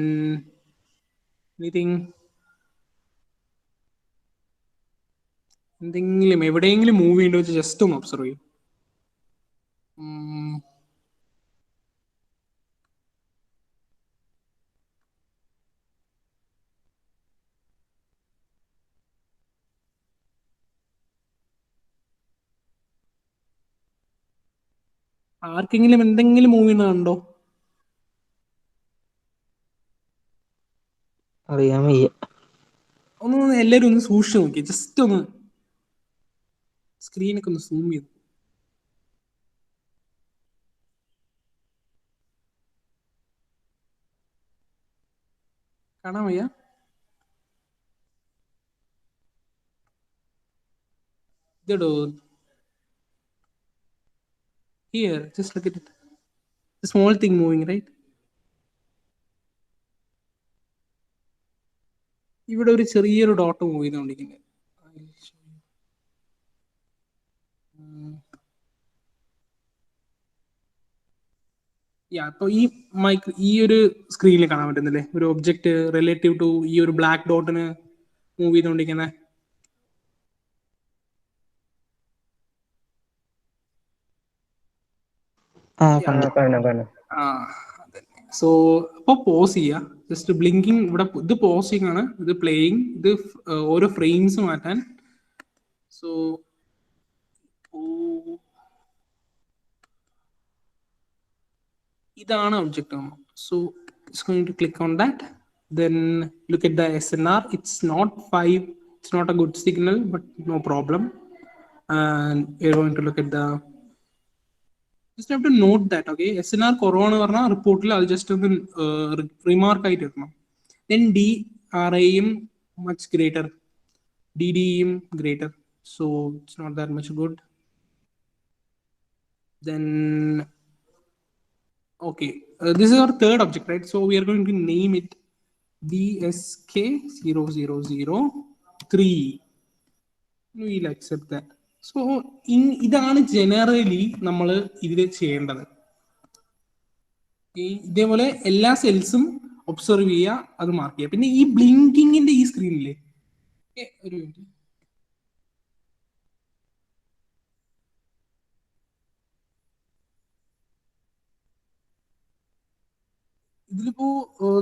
എന്തെങ്കിലും എവിടെയെങ്കിലും മൂവ് ചെയ്യണ്ടോ വെച്ച് ജസ്റ്റ് ഒന്ന് ഒബ്സർവ് ചെയ്യും. ആർക്കെങ്കിലും എന്തെങ്കിലും മൂവ് ചെയ്യുന്നുണ്ടോ? അറിയാൻ വയ്യ. ഒന്ന് എല്ലാവരും ഒന്ന് സൂക്ഷിച്ച് നോക്കി, ജസ്റ്റ് ഒന്ന് സ്ക്രീനൊക്കെ ഒന്ന് സൂം ചെയ്തു. കാണാൻ വയ്യ? ഇതോ here, just look at it. The small thing moving, right? ഇവിടെ ഒരു ചെറിയൊരു ഡോട്ട് മൂവ് ചെയ്തുകൊണ്ടിരിക്കുന്നത്. അപ്പൊ ഈ ഒരു സ്ക്രീനിൽ കാണാൻ പറ്റുന്നില്ലേ ഒരു ഒബ്ജക്റ്റ് റിലേറ്റീവ് ടു ഈ ഒരു ബ്ലാക്ക് ഡോട്ടിന് മൂവ് ചെയ്തുകൊണ്ടിരിക്കുന്നത്. സോ അപ്പൊ പോസ് ചെയ്യാ, ജസ്റ്റ് ബ്ലിങ്കിങ്. ഇവിടെ ഇത് പോസിങ് ആണ്, ഇത് പ്ലേയിങ്, ഇത് ഓരോ ഫ്രെയിംസ് മാറ്റാൻ. സോ ഇതാണ് object. So it's going to click on that. Then look at the SNR. It's not 5. It's not a good signal, but no problem. And we're going to look at the. Just have to note that, okay, SNR corona varna report il adu just one remark aayittu irukkanam. Then DRIM much greater, DDM greater, so it's not that much good. Then okay, this is our third object, right? So we are going to name it DSK0003. We'll accept that. So ഇതാണ് generally നമ്മൾ ഇതിൽ ചെയ്യേണ്ടത്. ഇതേപോലെ എല്ലാ സെൽസും observe ചെയ്യുക, അത് mark ചെയ്യുക. പിന്നെ ഈ ബ്ലിങ്കിങ്ങിന്റെ ഈ സ്ക്രീനില് ഒരു മിനിറ്റ്, ഇതിലിപ്പോ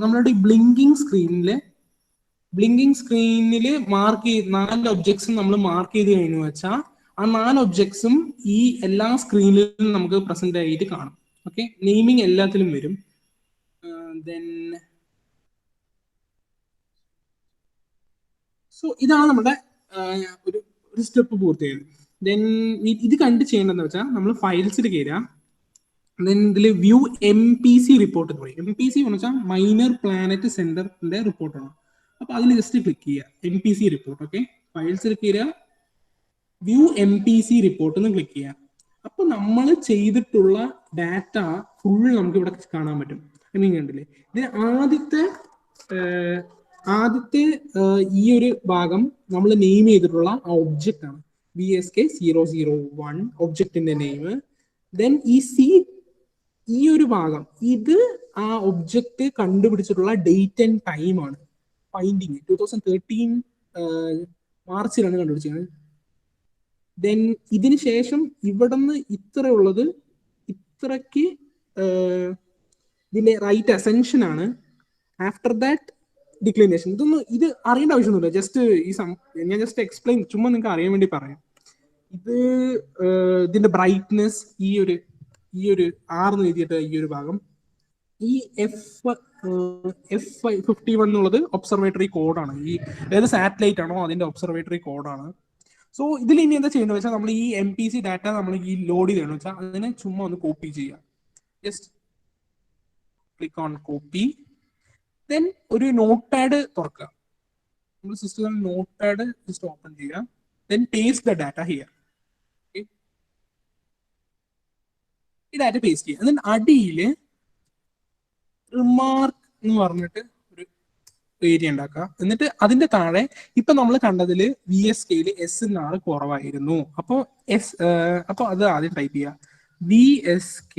നമ്മളുടെ ഈ ബ്ലിങ്കിങ് സ്ക്രീനിൽ മാർക്ക് ചെയ്ത് 4 ഒബ്ജക്ട്സും നമ്മൾ മാർക്ക് ചെയ്ത് കഴിഞ്ഞു വെച്ചാൽ ആ 4 ഒബ്ജക്ട്സും ഈ എല്ലാ സ്ക്രീനിലും നമുക്ക് പ്രസന്റ് ആയിട്ട് കാണും. ഓക്കെ, നെയിമിങ് എല്ലാത്തിലും വരും. ദെൻ സോ ഇതാണ് നമ്മുടെ ഒരു സ്റ്റെപ്പ് പൂർത്തിയായത്. ദെൻ ഇത് കണ്ട് ചെയ്യേണ്ടതെന്ന് വെച്ചാൽ നമ്മൾ ഫയൽസിൽ കയറുക. ദെൻ ഇതിൽ വ്യൂ MPC റിപ്പോർട്ട് എന്ന് പറയും. MPC എന്ന് വെച്ചാൽ മൈനർ പ്ലാനറ്റ് സെന്ററിന്റെ റിപ്പോർട്ടാണ്. അപ്പൊ അതിൽ ജസ്റ്റ് ക്ലിക്ക് ചെയ്യുക, MPC റിപ്പോർട്ട്. ഓക്കെ, ഫയൽസിൽ കയറുക, വ്യൂ MPC റിപ്പോർട്ട് എന്ന് ക്ലിക്ക് ചെയ്യുക. അപ്പൊ നമ്മൾ ചെയ്തിട്ടുള്ള ഡാറ്റ ഫുൾ നമുക്ക് ഇവിടെ കാണാൻ പറ്റും. നിങ്ങൾ കണ്ടില്ലേ, ഇത് ആദ്യത്തെ ഈ ഒരു ഭാഗം നമ്മൾ നെയിം ചെയ്തിട്ടുള്ള ആ ഒബ്ജക്റ്റ് ആണ്, VSK001 ഒബ്ജക്റ്റിന്റെ നെയിം. ദെൻ ഈ ഈ ഒരു ഭാഗം ഇത് ആ ഒബ്ജക്റ്റ് കണ്ടുപിടിച്ചിട്ടുള്ള ഡേറ്റ് ആൻഡ് ടൈം ആണ്. ഫൈൻഡിങ് 2013 മാർച്ചിലാണ് കണ്ടുപിടിച്ചത്. ദെൻ ഇതിന് ശേഷം ഇവിടെ നിന്ന് ഇത്രയുള്ളത് ഇത്രയ്ക്ക് ഇതിന്റെ റൈറ്റ് അസെൻഷൻ ആണ്. After that declination. ഇത് അറിയേണ്ട ആവശ്യമൊന്നുമില്ല. ജസ്റ്റ് ഞാൻ ജസ്റ്റ് എക്സ്പ്ലെയിൻ, ചുമ്മാ നിങ്ങൾക്ക് അറിയാൻ വേണ്ടി പറയാം. ഇത് ഇതിന്റെ ബ്രൈറ്റ്നെസ് ഈ ഒരു R എന്ന് എഴുതിയിട്ട് ഈ ഒരു ഭാഗം, ഈ F51 എന്നുള്ളത് ഒബ്സർവേറ്ററി കോഡാണ്. ഈ ഏത് സാറ്റലൈറ്റ് ആണോ അതിന്റെ ഒബ്സർവേറ്ററി കോഡാണ്. സോ ഇതിൽ ഇനി എന്താ ചെയ്യേണ്ടത് വെച്ചാൽ നമ്മൾ ഈ MPC ഡാറ്റ നമ്മൾ ഈ ലോഡ് ചെയ്യണമെന്ന് വെച്ചാൽ അതിനെ ചുമ്മാ ഒന്ന് കോപ്പി ചെയ്യുക. Just click on copy. Then ഒരു നോട്ട് പാഡ് തുറക്കുക. നമ്മുടെ സിസ്റ്റത്തിൽ നോട്ട് പാഡ് ജസ്റ്റ് ഓപ്പൺ ചെയ്യുക. Then paste the data here. ഈ ഡാറ്റ പേസ്റ്റ് ചെയ്യുക. എന്നിട്ട് അടിയിൽ റിമാർക്ക് എന്ന് പറഞ്ഞിട്ട് ഒരു ഏരിയ ഉണ്ടാക്കുക. എന്നിട്ട് അതിന്റെ താഴെ ഇപ്പൊ നമ്മൾ കണ്ടതില് VSKയിൽ SNR കുറവായിരുന്നു. അപ്പോൾ അത് ആദ്യം ടൈപ്പ് ചെയ്യുക. VSK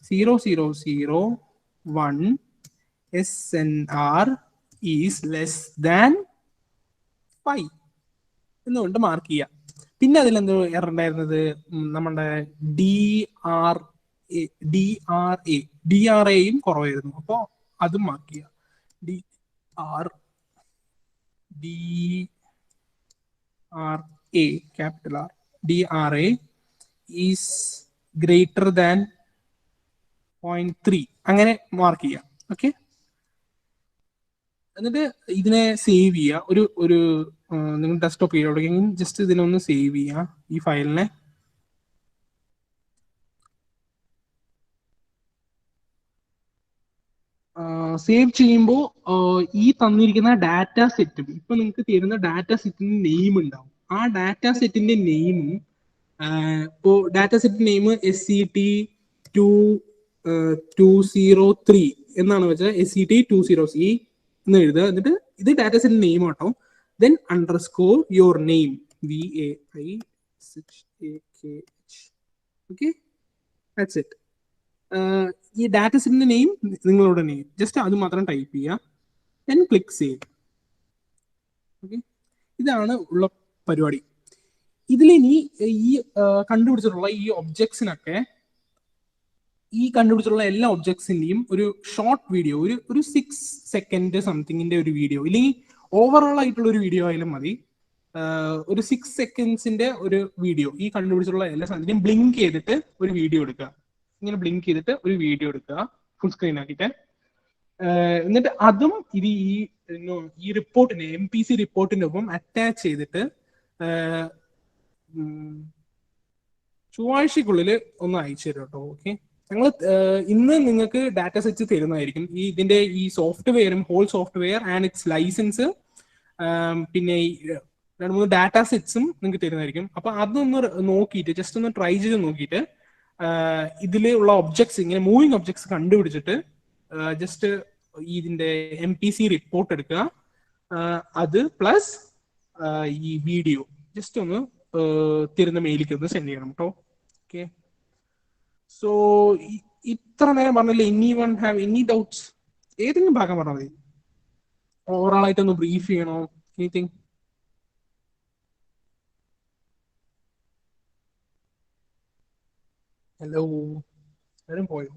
0001 SNR is less than 5 എന്നുകൊണ്ട് മാർക്ക് ചെയ്യുക. പിന്നെ അതിലെന്തോ എറർ ഉണ്ടായിരുന്നത്, നമ്മുടെ DRAയും കുറവായിരുന്നു. അപ്പോൾ അതും മാർക്ക് ചെയ്യുക. Capital R DRA is greater than 0.3 അങ്ങനെ മാർക്ക് ചെയ്യുക. ഓക്കെ. എന്നിട്ട് ഇതിനെ സേവ് ചെയ്യുക. ഒരു നിങ്ങൾ ഡെസ്ക്ടോപ്പ് ചെയ്യുകയാണെങ്കിൽ ജസ്റ്റ് ഇതിനൊന്ന് സേവ് ചെയ്യുക ഈ ഫയലിനെ. സേവ് ചെയ്യുമ്പോൾ ഈ തന്നിരിക്കുന്ന ഡാറ്റ സെറ്റും ഇപ്പൊ നിങ്ങൾക്ക് തരുന്ന ഡാറ്റ സെറ്റിന്റെ നെയിം ഉണ്ടാവും. ആ ഡാറ്റ സെറ്റിന്റെ നെയിമും ഇപ്പോ ഡാറ്റ സെറ്റ് നെയിം SCT203 എന്നാണ് വെച്ചാൽ SCT20C എന്ന് എഴുതുക. എന്നിട്ട് ഇത് ഡാറ്റ സെറ്റ് നെയിം ആട്ടോ. Then underscore your name VAISHAKH. Okay, that's it. ഈ ഡാറ്റ സെറ്റിന്റെ നെയിം നിങ്ങളുടെ നെയിം ജസ്റ്റ് അത് മാത്രം ടൈപ്പ് ചെയ്യുക. Then click save. ഓക്കെ, ഇതാണ് ഉള്ള പരിപാടി. ഇതിലിനി ഈ കണ്ടുപിടിച്ചിട്ടുള്ള ഈ ഒബ്ജക്ട്സിനൊക്കെ ഈ കണ്ടുപിടിച്ചിട്ടുള്ള എല്ലാ ഒബ്ജക്ട്സിന്റെയും ഒരു ഷോർട്ട് വീഡിയോ, ഒരു 6 സെക്കൻഡ് സംതിങ്ങിന്റെ ഒരു വീഡിയോ, ഇല്ലെങ്കിൽ ഓവറോൾ ആയിട്ടുള്ള ഒരു വീഡിയോ ആയാലും മതി. ഒരു 6 സെക്കൻഡ്സിന്റെ ഒരു വീഡിയോ ഈ കണ്ടുപിടിച്ചിട്ടുള്ള എല്ലാ സാധനത്തിനും ബ്ലിങ്ക് ചെയ്തിട്ട് ഒരു വീഡിയോ എടുക്കുക. ഇങ്ങനെ ബ്ലിങ്ക് ചെയ്തിട്ട് ഒരു വീഡിയോ എടുക്കുക ഫുൾ സ്ക്രീൻ ആക്കിയിട്ട്. എന്നിട്ട് അതും ഇത് ഈ റിപ്പോർട്ടിന് MPC റിപ്പോർട്ടിന്റെ ഒപ്പം അറ്റാച്ച് ചെയ്തിട്ട് ചൊവ്വാഴ്ചക്കുള്ളിൽ ഒന്ന് അയച്ചു തരും കേട്ടോ. ഓക്കെ, ഞങ്ങൾ ഇന്ന് നിങ്ങൾക്ക് ഡാറ്റ സെറ്റ്സ് തരുന്നതായിരിക്കും. ഇതിന്റെ ഈ സോഫ്റ്റ്വെയറും whole software and its licence, പിന്നെ 2-3 ഡാറ്റ സെറ്റ്സും നിങ്ങൾക്ക് തരുന്നതായിരിക്കും. അപ്പൊ അതൊന്ന് നോക്കിയിട്ട് ജസ്റ്റ് ഒന്ന് ട്രൈ ചെയ്ത് നോക്കിയിട്ട് ഇതിലുള്ള ഒബ്ജക്ട്സ്, ഇങ്ങനെ മൂവിങ് ഒബ്ജക്ട്സ് കണ്ടുപിടിച്ചിട്ട് ജസ്റ്റ് ഇതിന്റെ MPC റിപ്പോർട്ട് എടുക്കുക. അത് പ്ലസ് ഈ വീഡിയോ ജസ്റ്റ് ഒന്ന് തരുന്ന മെയിലേക്ക് ഒന്ന് സെൻഡ് ചെയ്യണം കേട്ടോ. ഓക്കെ, സോ ഇത്ര നേരം പറഞ്ഞില്ലേ, എനിവൺ ഹാവ് എനി ഡൗട്ട്സ്? ഏതെങ്കിലും ഭാഗം പറഞ്ഞാൽ മതി. ഓവറോൾ ആയിട്ടൊന്ന് ബ്രീഫ് ചെയ്യണോ? എനിത്തിങ്? ഹലോ, എല്ലാവരും പോയോ?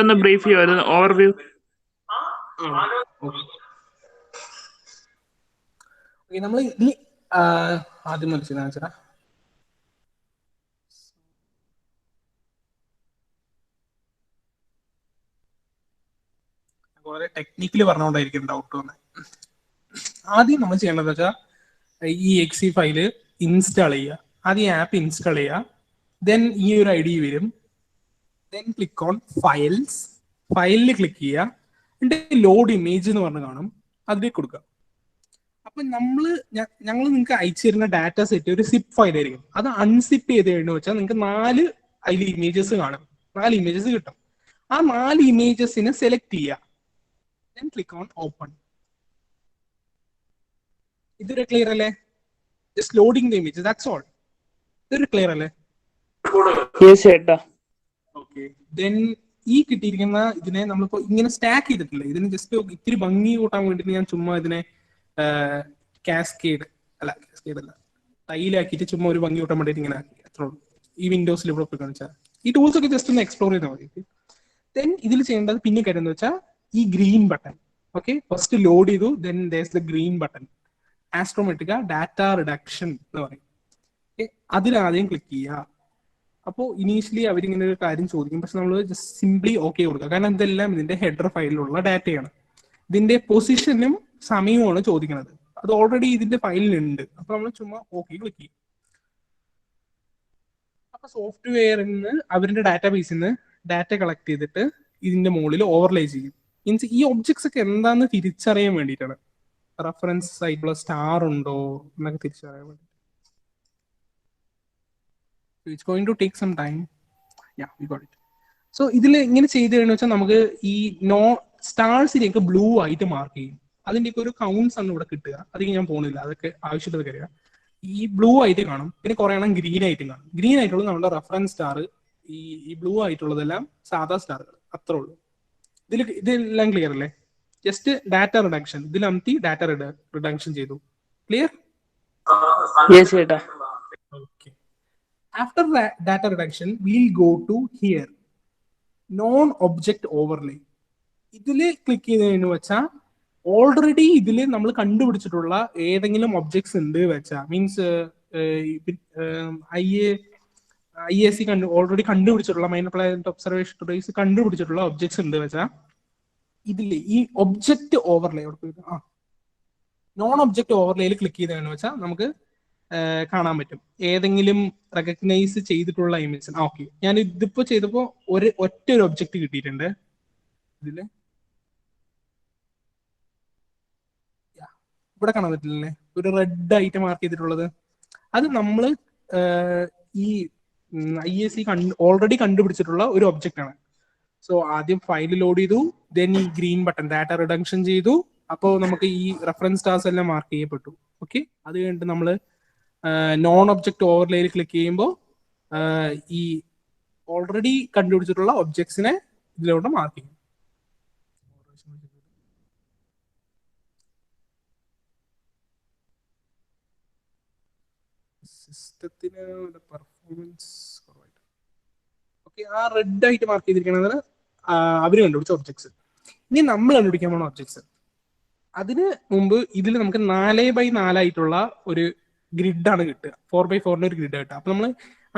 ഒന്ന് ബ്രീഫ് ചെയ്യുമായിരുന്നു, ഓവർവ്യൂ. നമ്മൾ ഈ ആദ്യം മനസ്സിലാച്ചാ വളരെ ടെക്നിക്കലി പറഞ്ഞുകൊണ്ടായിരിക്കും ഡൗട്ട് വന്നത്. ആദ്യം നമ്മൾ ചെയ്യേണ്ടത് വെച്ചാൽ ഈ exe ഫയല് ഇൻസ്റ്റാൾ ചെയ്യുക. ആദ്യം ആപ്പ് ഇൻസ്റ്റാൾ ചെയ്യുക. ദെൻ ഈ ഒരു ID വരും. Then click on files. ഫയലിൽ ക്ലിക്ക് ചെയ്യുക. എന്നിട്ട് ലോഡ് ഇമേജ് എന്ന് പറഞ്ഞ് കാണും, അതിലേക്ക് കൊടുക്കുക. അപ്പൊ ഞങ്ങൾ നിങ്ങൾക്ക് അയച്ചു തരുന്ന ഡാറ്റ സെറ്റ് ഒരു സിപ്പ് ഫയൽ ആയിരിക്കും. അത് അൺസിപ്പ് ചെയ്ത് കഴിഞ്ഞു വെച്ചാൽ നിങ്ങൾക്ക് 4 അതിൽ ഇമേജസ് കാണും. 4 ഇമേജസ് കിട്ടും. ആ 4 ഇമേജസിന് സെലക്ട് ചെയ്യുക, then click on open. ഇതൊരു ക്ലിയർ അല്ലേ? Just loading the image, that's all. ഇതൊരു ക്ലിയർ അല്ലേ? ചേട്ടാ. ഓക്കെ, ദെൻ ഈ കിട്ടിയിരിക്കുന്ന ഇതിനെ നമ്മളിപ്പോ ഇങ്ങനെ സ്റ്റാക്ക് ചെയ്തിട്ടില്ല, ഇതിന് ജസ്റ്റ് ഇത്തിരി ഭംഗി കൂട്ടാൻ വേണ്ടിയിട്ട് ഞാൻ ചുമ്മാ ഇതിനെ കാസ്കേഡ് അല്ല ടൈലാക്കിയിട്ട് ചുമ്മാ ഒരു ഭംഗി കൂട്ടാൻ വേണ്ടിയിട്ട് ഇങ്ങനെ ആക്കി, അത്രേ ഉള്ളൂ. ഈ വിൻഡോസിൽ ഇവിടെ പോയി കാണിച്ചാൽ ഈ ടൂൾസ് ഒക്കെ ജസ്റ്റ് ഒന്ന് എക്സ്പ്ലോർ ചെയ്താൽ മതി. ദെൻ ഇതിൽ ചെയ്യേണ്ടത് പിന്നെ കാര്യം എന്ന് വെച്ചാൽ ഈ green button. Okay, first load ചെയ്തു, then there's the green button, Astrometrica data reduction എന്ന് പറയും. അതിലാദ്യം ക്ലിക്ക് ചെയ്യുക. അപ്പോൾ ഇനീഷ്യലി അവരിങ്ങനെ ഒരു കാര്യം ചോദിക്കും, പക്ഷെ നമ്മൾ ജസ്റ്റ് സിംപ്ലി ഓക്കെ കൊടുക്കുക, കാരണം ഇതെല്ലാം ഇതിന്റെ ഹെഡർ ഫയലിലുള്ള ഡാറ്റയാണ്. ഇതിന്റെ പൊസിഷനും സമയവുമാണ് ചോദിക്കുന്നത്, അത് ഓൾറെഡി ഇതിന്റെ ഫയലിലുണ്ട്. അപ്പൊ നമ്മൾ ചുമ്മാ ഓക്കെ ക്ലിക്ക് ചെയ്യും. അപ്പൊ സോഫ്റ്റ്വെയറിൽ നിന്ന് അവരുടെ ഡാറ്റാബേസിൽ നിന്ന് ഡാറ്റ കളക്ട് ചെയ്തിട്ട് ഇതിന്റെ മുകളിൽ ഓവർലേ ചെയ്യും. മീൻസ് ഈ ഒബ്ജക്ട്സ് ഒക്കെ എന്താണെന്ന് തിരിച്ചറിയാൻ വേണ്ടിയിട്ടാണ്. റെഫറൻസ് ആയിട്ടുള്ള സ്റ്റാർ ഉണ്ടോ എന്നൊക്കെ തിരിച്ചറിയാൻ വേണ്ടി. It's going to take some time. Yeah, we got it. So ഇതിൽ ഇങ്ങനെ ചെയ്ത് കഴിഞ്ഞു വെച്ചാൽ നമുക്ക് ഈ സ്റ്റാർസിലേക്ക് ബ്ലൂ ആയിട്ട് മാർക്ക് ചെയ്യും. അതിൻ്റെയൊക്കെ ഒരു കൗണ്ട്സ് ആണ് ഇവിടെ കിട്ടുക. അതിന് ഞാൻ പോകുന്നില്ല, അതൊക്കെ ആവശ്യമുള്ളത് കരുതുക. ഈ ബ്ലൂ ആയിട്ട് കാണും, പിന്നെ കുറെ എണ്ണം ഗ്രീൻ ആയിട്ടും കാണും. ഗ്രീൻ ആയിട്ടുള്ളത് നമ്മുടെ റെഫറൻസ് സ്റ്റാർ, ഈ ബ്ലൂ ആയിട്ടുള്ളതെല്ലാം സാധാ സ്റ്റാറുകൾ, അത്രേ ഉള്ളൂ. ഇതെല്ലാം ക്ലിയർ അല്ലേ? ജസ്റ്റ് ഡാറ്റ റിഡക്ഷൻ, ഇതിൽ അമത്തി ഡാറ്റ റിഡക്ഷൻ ചെയ്തു. ക്ലിയർ? ചേട്ടാ. Okay. After data reduction, we'll go to here, non-object overlay. ഇതിൽ ക്ലിക്ക് ചെയ്തതെന്ന് വെച്ചാൽ ഓൾറെഡി ഇതിൽ നമ്മൾ കണ്ടുപിടിച്ചിട്ടുള്ള ഏതെങ്കിലും ഒബ്ജക്ട്സ് ഉണ്ട് വെച്ചാൽ, മീൻസ് IAC ഓൾറെഡി കണ്ടുപിടിച്ചിട്ടുള്ള മൈനർ പ്ലാനറ്റ് ഒബ്സർവേഷൻ ടുഡേയ്സ് കണ്ടുപിടിച്ചിട്ടുള്ള ഒബ്ജക്ട്സ് ഉണ്ട് വെച്ചാൽ ഇതിൽ ഈ ഒബ്ജക്റ്റ് ഓവർലേ നോൺ ഒബ്ജക്റ്റ് ഓവർലേയിൽ ക്ലിക്ക് ചെയ്തതെന്ന് വെച്ചാൽ നമുക്ക് കാണാൻ പറ്റും ഏതെങ്കിലും റെക്കഗ്നൈസ് ചെയ്തിട്ടുള്ള ഇമേജ്. ഓക്കെ, ഞാൻ ഇതിപ്പോ ചെയ്തപ്പോ ഒറ്റ ഒരു ഒബ്ജക്റ്റ് കിട്ടിയിട്ടുണ്ട്. ഇതില് ഇവിടെ കാണാൻ പറ്റില്ലേ, ഒരു റെഡ് ആയിട്ട് മാർക്ക് ചെയ്തിട്ടുള്ളത്. അത് നമ്മള് ഈ IAC ഓൾറെഡി കണ്ടുപിടിച്ചിട്ടുള്ള ഒരു ഒബ്ജക്റ്റ് ആണ്. സോ ആദ്യം ഫയൽ ലോഡ് ചെയ്തു, ദെൻ ഈ ഗ്രീൻ ബട്ടൺ ഡാറ്റ റിഡക്ഷൻ ചെയ്തു. അപ്പോൾ നമുക്ക് ഈ റെഫറൻസ് സ്റ്റാർസ് എല്ലാം മാർക്ക് ചെയ്യപ്പെട്ടു. ഓക്കെ, അത് കഴിഞ്ഞിട്ട് നമ്മള് നോൺ ഒബ്ജക്റ്റ് ഓവർലേയിൽ ക്ലിക്ക് ചെയ്യുമ്പോൾ ഈ ഓൾറെഡി കണ്ടുപിടിച്ചിട്ടുള്ള ഒബ്ജക്ട്സിനെ ഇതിലൂടെ മാർക്ക് ചെയ്യും. സിസ്റ്റത്തിന് പെർഫോമൻസ് കുറവായിട്ട്. ഓക്കെ, ആ റെഡ് ആയിട്ട് മാർക്ക് ചെയ്തിരിക്കുന്നത് അവര് കണ്ടുപിടിച്ച ഒബ്ജക്ട്സ്. ഇനി നമ്മൾ കണ്ടുപിടിക്കാൻ പോണ ഒബ്ജക്ട്സ്, അതിന് മുമ്പ് ഇതിൽ നമുക്ക് 4x4 ആയിട്ടുള്ള ഒരു ഗ്രിഡാണ് കിട്ടുക. 4x4 ഒരു ഗ്രിഡ് കിട്ടുക. അപ്പൊ നമ്മൾ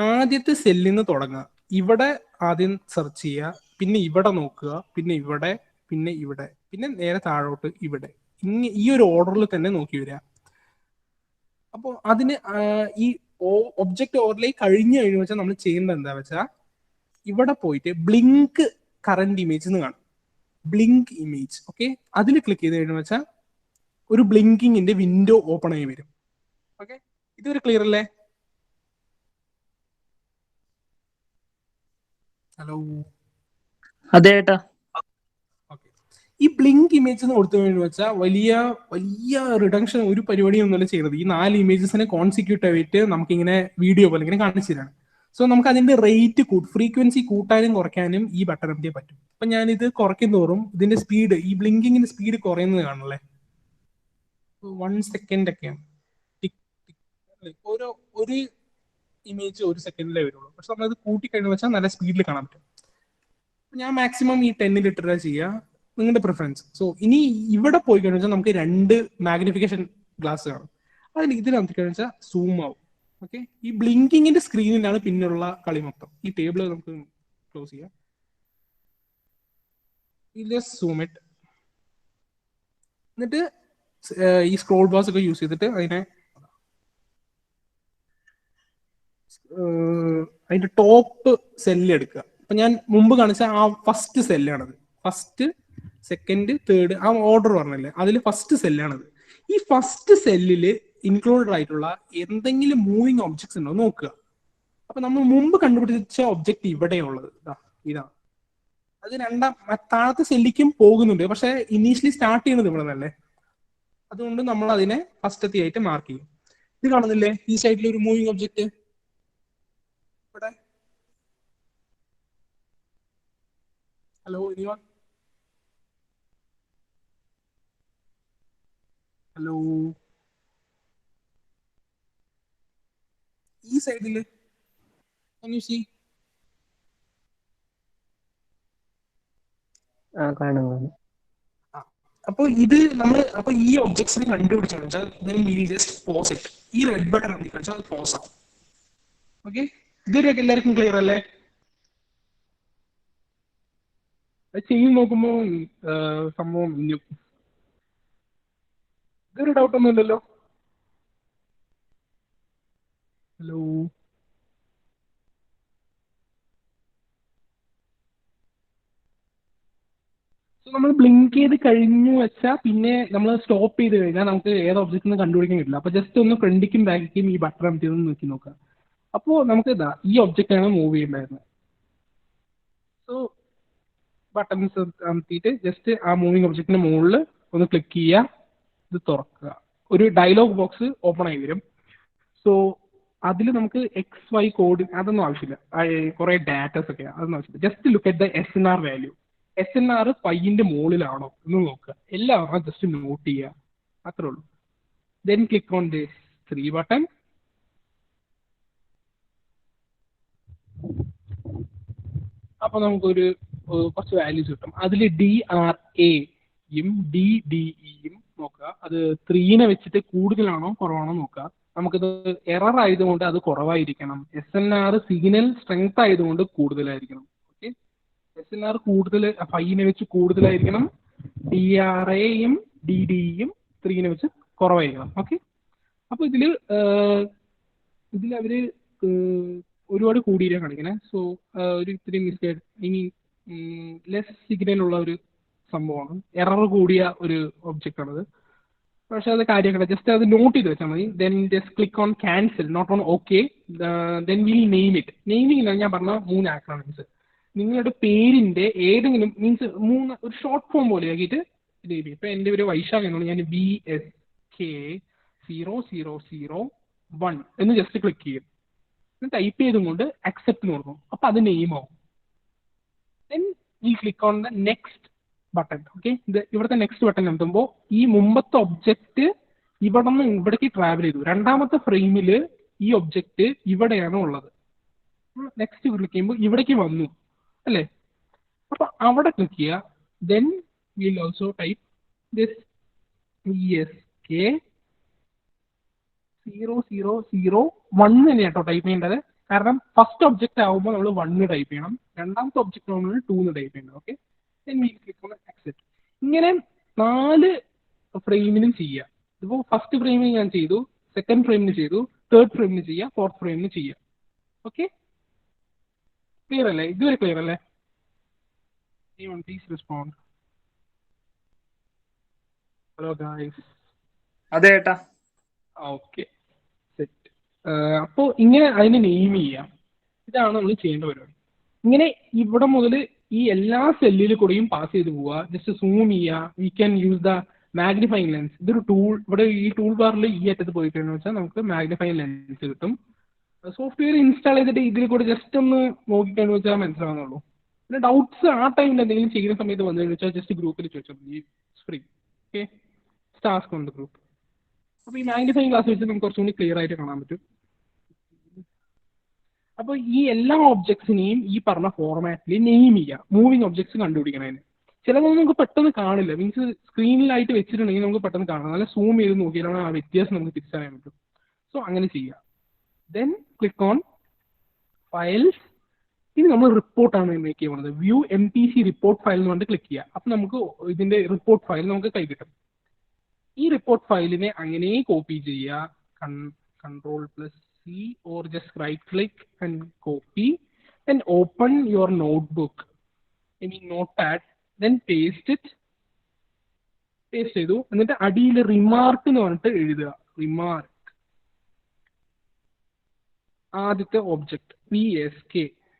ആദ്യത്തെ സെല്ലിൽ നിന്ന് തുടങ്ങുക. ഇവിടെ ആദ്യം സെർച്ച് ചെയ്യുക, പിന്നെ ഇവിടെ നോക്കുക, പിന്നെ ഇവിടെ, പിന്നെ ഇവിടെ, പിന്നെ നേരെ താഴോട്ട് ഇവിടെ. ഈ ഒരു ഓർഡറിൽ തന്നെ നോക്കി വരിക. അപ്പോൾ അതിന് ഈ ഒബ്ജക്റ്റ് ഓവർലേ കഴിഞ്ഞു വെച്ചാൽ നമ്മൾ ചെയ്യേണ്ടത് എന്താ വെച്ചാൽ ഇവിടെ പോയിട്ട് ബ്ലിങ്ക് കറന്റ് ഇമേജ് എന്ന് കാണും, ബ്ലിങ്ക് ഇമേജ്. ഓക്കെ, അതിൽ ക്ലിക്ക് ചെയ്ത് കഴിഞ്ഞു വെച്ചാൽ ഒരു ബ്ലിങ്കിങ്ങിന്റെ വിൻഡോ ഓപ്പൺ ആയി വരും. ഓക്കെ, ഇതൊരു ക്ലിയർ അല്ലേ? ഹലോ, അതെ ഏട്ടാ. ഓക്കെ, ഈ ബ്ലിങ്ക് ഇമേജ് എന്ന് കൊടുത്തു കഴിഞ്ഞു വെച്ചാൽ വലിയ റിഡക്ഷൻ ഒരു പരിപാടിയൊന്നുമല്ല ചെയ്യുന്നത്. ഈ 4 ഇമേജസിനെ കോൺസിക്യൂട്ടീവ് ആയിട്ട് നമുക്കിങ്ങനെ വീഡിയോ പോലെ ഇങ്ങനെ കാണിച്ചു തരാണ്. സോ നമുക്ക് അതിന്റെ റേറ്റ് ഫ്രീക്വൻസി കൂട്ടാനും കുറയ്ക്കാനും ഈ ബട്ടൺ അമർത്തിയേ പറ്റും. അപ്പൊ ഞാനിത് കുറയ്ക്കും തോറും ഇതിന്റെ സ്പീഡ്, ഈ ബ്ലിങ്കിങ്ങിന്റെ സ്പീഡ് കുറയുന്നത് കാണല്ലേ. 1 സെക്കൻഡ് ഒക്കെയാണ്. ഒരു ഇമേജ് 1 സെക്കൻഡിലേ വരുള്ളൂ. പക്ഷെ നമ്മളത് കൂട്ടിക്കഴിഞ്ഞു വെച്ചാൽ നല്ല സ്പീഡിൽ കാണാൻ പറ്റും. ഞാൻ മാക്സിമം ഈ 10 ലിറ്റർ ചെയ്യുക, നിങ്ങളുടെ പ്രിഫറൻസ്. സോ ഇനി ഇവിടെ പോയി കഴിഞ്ഞു വെച്ചാൽ നമുക്ക് 2 മാഗ്നിഫിക്കേഷൻ ഗ്ലാസ് കാണും. അതിന് ഇതിനകത്ത് കഴിഞ്ഞു വെച്ചാൽ സൂം ആവും. ഓക്കെ, ഈ ബ്ലിങ്കിങ്ങിന്റെ സ്ക്രീനിലാണ് പിന്നുള്ള കളി മൊത്തം. ഈ ടേബിൾ നമുക്ക് ക്ലോസ് ചെയ്യാം. Zoom it. എന്നിട്ട് ഈ സ്ക്രോൾ ബാർസ് ഒക്കെ യൂസ് ചെയ്തിട്ട് അതിന്റെ ടോപ്പ് സെല്ല് എടുക്കുക. അപ്പൊ ഞാൻ മുമ്പ് കാണിച്ച ആ ഫസ്റ്റ് സെല്ലാണത്. ഫസ്റ്റ്, സെക്കൻഡ്, തേർഡ്, ആ ഓർഡർ പറഞ്ഞല്ലേ, അതിൽ ഫസ്റ്റ് സെല്ലാണത്. ഈ ഫസ്റ്റ് സെല്ലില് ഇൻക്ലൂഡഡ് ആയിട്ടുള്ള എന്തെങ്കിലും മൂവിങ് ഒബ്ജക്ട്സ് ഉണ്ടോ നോക്കുക. അപ്പൊ നമ്മൾ മുമ്പ് കണ്ടുപിടിച്ച ഒബ്ജക്ട് ഇവിടെയുള്ളത് ഇതാണ്. അത് താഴത്തെ സെല്ലിക്കും പോകുന്നുണ്ട്, പക്ഷെ ഇനീഷ്യലി സ്റ്റാർട്ട് ചെയ്യുന്നത് ഇവിടെ നിന്നല്ലേ. അതുകൊണ്ട് നമ്മൾ അതിനെ ഫസ്റ്റത്തെ ആയിട്ട് മാർക്ക് ചെയ്യും. ഇത് കാണുന്നില്ലേ ഈ സൈഡിൽ ഒരു മൂവിങ് ഒബ്ജക്റ്റ് ഇവിടെ? ഹലോ ഇനിയോ? ഹലോ, ഈ സൈഡില് കാണുന്നു. അപ്പൊ ഇത് അപ്പൊ ഈ ഒബ്ജക്ട്സിനെ കണ്ടുപിടിച്ചാൽ ജസ്റ്റ് പോസ് ഇറ്റ്. ഈ റെഡ് ബട്ടൺ അടിച്ചാൽ അത് പോസ് ആവും. ഓക്കെ, ഇതൊരു എല്ലാവർക്കും ക്ലിയർ അല്ലേ? അത് ചെയ്ത് നോക്കുമ്പോ സംഭവം ഇതൊരു ഡൗട്ട് ഒന്നും ഇല്ലല്ലോ? ഹലോ, നമ്മൾ ബ്ലിങ്ക് ചെയ്ത് കഴിഞ്ഞു വെച്ചാൽ പിന്നെ നമ്മൾ സ്റ്റോപ്പ് ചെയ്ത് കഴിഞ്ഞാൽ നമുക്ക് ഏത് ഒബ്ജക്റ്റ് കണ്ടുപിടിക്കാൻ കിട്ടില്ല. അപ്പൊ ജസ്റ്റ് ഒന്ന് ഫ്രണ്ടിക്കും ബാക്കിക്കും ഈ ബട്ടൺ അമർത്തിയൊന്ന് നോക്കി നോക്കാം. അപ്പോൾ നമുക്ക് ഇതാ ഈ ഒബ്ജക്റ്റ് ആണ് മൂവ് ചെയ്യുന്നുണ്ടായിരുന്നത്. സോ ബട്ടൺസ് അമർത്തിയിട്ട് ജസ്റ്റ് ആ മൂവിങ് ഒബ്ജക്റ്റിന്റെ മുകളിൽ ഒന്ന് ക്ലിക്ക് ചെയ്യുക, ഇത് തുറക്കുക. ഒരു ഡയലോഗ് ബോക്സ് ഓപ്പൺ ആയി വരും. സോ അതിൽ നമുക്ക് XY കോഡ് അതൊന്നും ആവശ്യമില്ല, കുറെ ഡാറ്റാസ് ഒക്കെ അതൊന്നും ആവശ്യമില്ല. Just look at the SNR value. SNR 5ന്റെ മുകളിലാണോ എന്ന് നോക്കുക. എല്ലാം ജസ്റ്റ് നോട്ട് ചെയ്യുക, അത്രേ ഉള്ളൂ. Then click on this 3 button. അപ്പൊ നമുക്കൊരു കുറച്ച് വാല്യൂസ് കിട്ടും. അതിൽ DRAയും DDEയും നോക്കുക. അത് 3നെ വെച്ചിട്ട് കൂടുതലാണോ കുറവാണോ നോക്കുക. നമുക്കിത് എറർ ആയതുകൊണ്ട് അത് കുറവായിരിക്കണം. SNR സിഗ്നൽ സ്ട്രെങ്ത് ആയതുകൊണ്ട് കൂടുതലായിരിക്കണം. ഓക്കെ, SNR കൂടുതൽ 5നെ വെച്ച് കൂടുതലായിരിക്കണം. DRAയും DDEയും 3നെ വെച്ച് കുറവായിരിക്കണം. ഓക്കെ, അപ്പൊ ഇതിലവര് ഒരുപാട് കൂടിയാണ് കാണിക്കണേ. സോ ഒരു ഇത്തിരി മിസ്റ്റേക്ക്, ഇനി ലെസ് സിഗ്നൽ ഉള്ള ഒരു സംഭവമാണ്, എറർ കൂടിയ ഒരു ഒബ്ജക്റ്റ് ആണത്. പക്ഷെ അത് കാര്യങ്ങളെ ജസ്റ്റ് അത് നോട്ട് ചെയ്ത് വെച്ചാൽ മതി. Then just click on cancel, note on okay. Then will name it. Naming ഞാൻ പറഞ്ഞ 3 ആക്രോണിംസ്. നിങ്ങളുടെ പേരിന്റെ ഏതെങ്കിലും മീൻസ് 3 ഒരു ഷോർട്ട് ഫോം പോലെ ആക്കിയിട്ട് നെയിം ചെയ്യും. ഇപ്പൊ എന്റെ ഒരു വൈശാഖ് എന്നാണ്, ഞാൻ VSK0001 എന്ന് ജസ്റ്റ് ക്ലിക്ക് ചെയ്യും. ടൈപ്പ് ചെയ്തുകൊണ്ട് അക്സെപ്റ്റ് കൊടുക്കും. അപ്പൊ അത് നെയിം ആവും. Then will click on the next button. Okay, ഇവിടുത്തെ നെക്സ്റ്റ് ബട്ടൺ എത്തുമ്പോൾ ഈ മുമ്പത്തെ ഒബ്ജക്റ്റ് ഇവിടെ നിന്ന് ഇവിടേക്ക് ട്രാവൽ ചെയ്തു. രണ്ടാമത്തെ ഫ്രെയിമിൽ ഈ ഒബ്ജക്റ്റ് ഇവിടെയാണ് ഉള്ളത്. നെക്സ്റ്റ് ക്ലിക്ക് ചെയ്യുമ്പോൾ ഇവിടേക്ക് വന്നു അല്ലേ? അപ്പൊ അവിടെ ക്ലിക്ക് ചെയ്യുക. Then will also type this VSK0001 തന്നെ കേട്ടോ ടൈപ്പ് ചെയ്യേണ്ടത്. കാരണം ഫസ്റ്റ് ഒബ്ജക്റ്റ് ആകുമ്പോൾ നമ്മൾ 1 ടൈപ്പ് ചെയ്യണം, രണ്ടാമത്തെ ഒബ്ജക്റ്റ് ആകുമ്പോൾ 2 ടൈപ്പ് ചെയ്യണം. Okay, accept. ഇങ്ങനെ 4 ഫ്രെയിമിനും ചെയ്യുക. ഇതിപ്പോ ഫസ്റ്റ് ഫ്രെയിമിൽ ഞാൻ ചെയ്തു, സെക്കൻഡ് ഫ്രെയിമിന് ചെയ്തു, തേർഡ് ഫ്രെയിമിന് ചെയ്യുക, ഫോർത്ത് ഫ്രെയിമിന് ചെയ്യുക. ഓക്കെ, ക്ലിയർ അല്ലേ? ഇതുവരെ ക്ലിയർ അല്ലേ? Please respond. Hello guys. അതെ ഏട്ടാ. Okay, set. അപ്പോൾ ഇങ്ങനെ അതിനെ നെയിം ചെയ്യാം. ഇതാണ് നമ്മൾ ചെയ്യേണ്ട പരിപാടി. ഇങ്ങനെ ഇവിടെ മുതൽ ഈ എല്ലാ സെല്ലിൽ കൂടെയും പാസ് ചെയ്ത് പോവുക. ജസ്റ്റ് സൂം ചെയ്യുക. We can use the magnifying lens. ഇതൊരു ടൂൾ, ഇവിടെ ഈ ടൂൾ ബാറിൽ ഈ അറ്റത്ത് പോയി കഴിഞ്ഞാൽ വെച്ചാൽ നമുക്ക് മാഗ്നിഫൈങ് ലെൻസ് കിട്ടും. സോഫ്റ്റ്വെയർ ഇൻസ്റ്റാൾ ചെയ്തിട്ട് ഇതിൽ കൂടെ ജസ്റ്റ് ഒന്ന് നോക്കിക്കഴിഞ്ഞു വെച്ചാൽ മനസ്സിലാവുന്നുള്ളൂ. പിന്നെ ഡൗട്ട്സ് ആ ടൈമിൽ എന്തെങ്കിലും ചെയ്യുന്ന സമയത്ത് വന്നു കഴിഞ്ഞാൽ വെച്ചാൽ ജസ്റ്റ് ഗ്രൂപ്പിൽ ചോദിച്ചാൽ മതി. ഫ്രീ. ഓക്കെ, ടാസ്ക് ഉണ്ട് ഗ്രൂപ്പ്. അപ്പോൾ ഈ മാഗ്നിഫൈങ് ഗ്ലാസ് വെച്ച് നമുക്ക് കുറച്ചുകൂടി ക്ലിയർ ആയിട്ട് കാണാൻ പറ്റും. അപ്പോൾ ഈ എല്ലാ ഒബ്ജക്ട്സിനെയും ഈ പറഞ്ഞ ഫോർമാറ്റിൽ നെയിം ചെയ്യുക. മൂവിങ് ഒബ്ജക്ട്സ് കണ്ടുപിടിക്കണതിന് ചിലതൊന്നും നമുക്ക് പെട്ടെന്ന് കാണില്ല, മീൻസ് സ്ക്രീനിലായിട്ട് വെച്ചിട്ടുണ്ടെങ്കിൽ നമുക്ക് പെട്ടെന്ന് കാണാം. നല്ല സൂം ചെയ്ത് നോക്കിയാലാണ് ആ വ്യത്യാസം നമുക്ക് തിരിച്ചറിയാൻ പറ്റും. സോ അങ്ങനെ ചെയ്യുക. Then click on files. ഇനി നമ്മൾ റിപ്പോർട്ടാണ് മേക്ക് ചെയ്യുന്നത്. വ്യൂ MPC റിപ്പോർട്ട് ഫയൽ എന്ന് പറഞ്ഞിട്ട് ക്ലിക്ക് ചെയ്യുക. അപ്പം നമുക്ക് ഇതിന്റെ റിപ്പോർട്ട് ഫയൽ നമുക്ക് കൈ കിട്ടും. ഈ റിപ്പോർട്ട് ഫയലിനെ അങ്ങനെ കോപ്പി ചെയ്യുക. Ctrl+C or just right click and copy, then open your notebook, notepad, then paste ചെയ്തു. എന്നിട്ട് അടിയിൽ റിമാർക്ക് എന്ന് പറഞ്ഞിട്ട് എഴുതുക. റിമാർക്ക്, ആദ്യത്തെ ഒബ്ജക്ട് VSK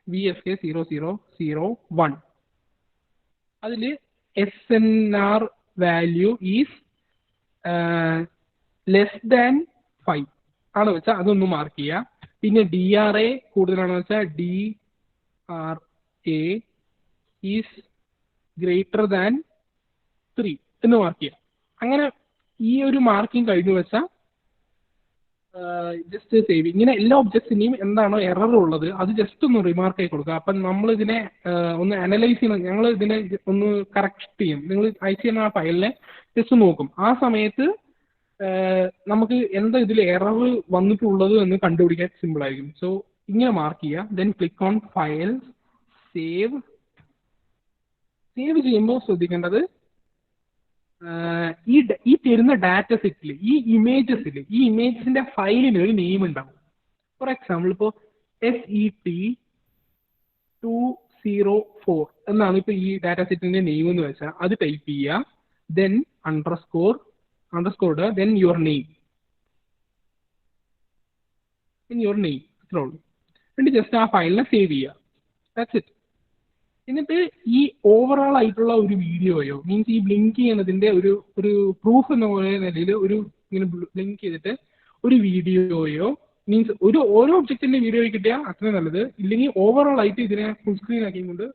VSK0001. അതിൽ SNR value is less than 5 ആണ് വെച്ചാൽ അതൊന്ന് മാർക്ക് ചെയ്യുക. പിന്നെ DRA കൂടുതലാണെന്ന് വെച്ചാൽ DRA ഈസ് ഗ്രേറ്റർ ദാൻ 3 എന്ന് മാർക്ക് ചെയ്യുക. അങ്ങനെ ഈ ഒരു മാർക്കിംഗ് കഴിഞ്ഞു വെച്ചാൽ ജസ്റ്റ് സേവ്. ഇങ്ങനെ എല്ലാ ഒബ്ജക്ട്സിനെയും എന്താണോ എറർ ഉള്ളത് അത് ജസ്റ്റ് ഒന്ന് റിമാർക്ക് ആയി കൊടുക്കുക. അപ്പം നമ്മൾ ഇതിനെ ഒന്ന് അനലൈസ് ചെയ്യണം. ഞങ്ങൾ ഇതിനെ ഒന്ന് കറക്റ്റ് ചെയ്യും. നിങ്ങൾ അയച്ചു ചെയ്യുന്ന ആ ഫയലിനെ ജസ്റ്റ് നോക്കും. ആ സമയത്ത് നമുക്ക് എന്താ ഇതിൽ എറർ വന്നിട്ടുള്ളത് എന്ന് കണ്ടുപിടിക്കാൻ സിമ്പിൾ ആയിരിക്കും. സോ ഇങ്ങനെ മാർക്ക് ചെയ്യുക. Then click on file, save. Save ചെയ്യുമ്പോൾ ശ്രദ്ധിക്കേണ്ടത് ഈ തരുന്ന ഡാറ്റ സെറ്റിൽ ഈ ഇമേജസിന്റെ ഫയലിന് ഒരു നെയിം ഉണ്ടാവും. ഫോർ എക്സാമ്പിൾ ഇപ്പോൾ SET204 എന്നാണ് ഇപ്പോൾ ഈ ഡാറ്റ സെറ്റിന്റെ നെയിം എന്ന് വെച്ചാൽ അത് ടൈപ്പ് ചെയ്യുക. Then underscore then your name അത്രേ ഉള്ളൂ. എന്നിട്ട് ജസ്റ്റ് ആ ഫയലിനെ സേവ് ചെയ്യുക. That's it. എന്നിട്ട് ഈ ഓവറോൾ ആയിട്ടുള്ള ഒരു വീഡിയോയോ മീൻസ് ഈ ബ്ലിങ്ക് ചെയ്യുന്നതിന്റെ ഒരു പ്രൂഫ് എന്ന പോലെ നിലയിൽ ഒരു ഇങ്ങനെ ബ്ലിങ്ക് ചെയ്തിട്ട് ഒരു വീഡിയോയോ മീൻസ് ഓരോ ഒബ്ജക്റ്റിന്റെ വീഡിയോ കിട്ടിയാൽ അത്രയും നല്ലത്. ഇല്ലെങ്കിൽ ഓവറോൾ ആയിട്ട് ഇതിനെ ഫുൾ സ്ക്രീൻ ആക്കി കൊണ്ട്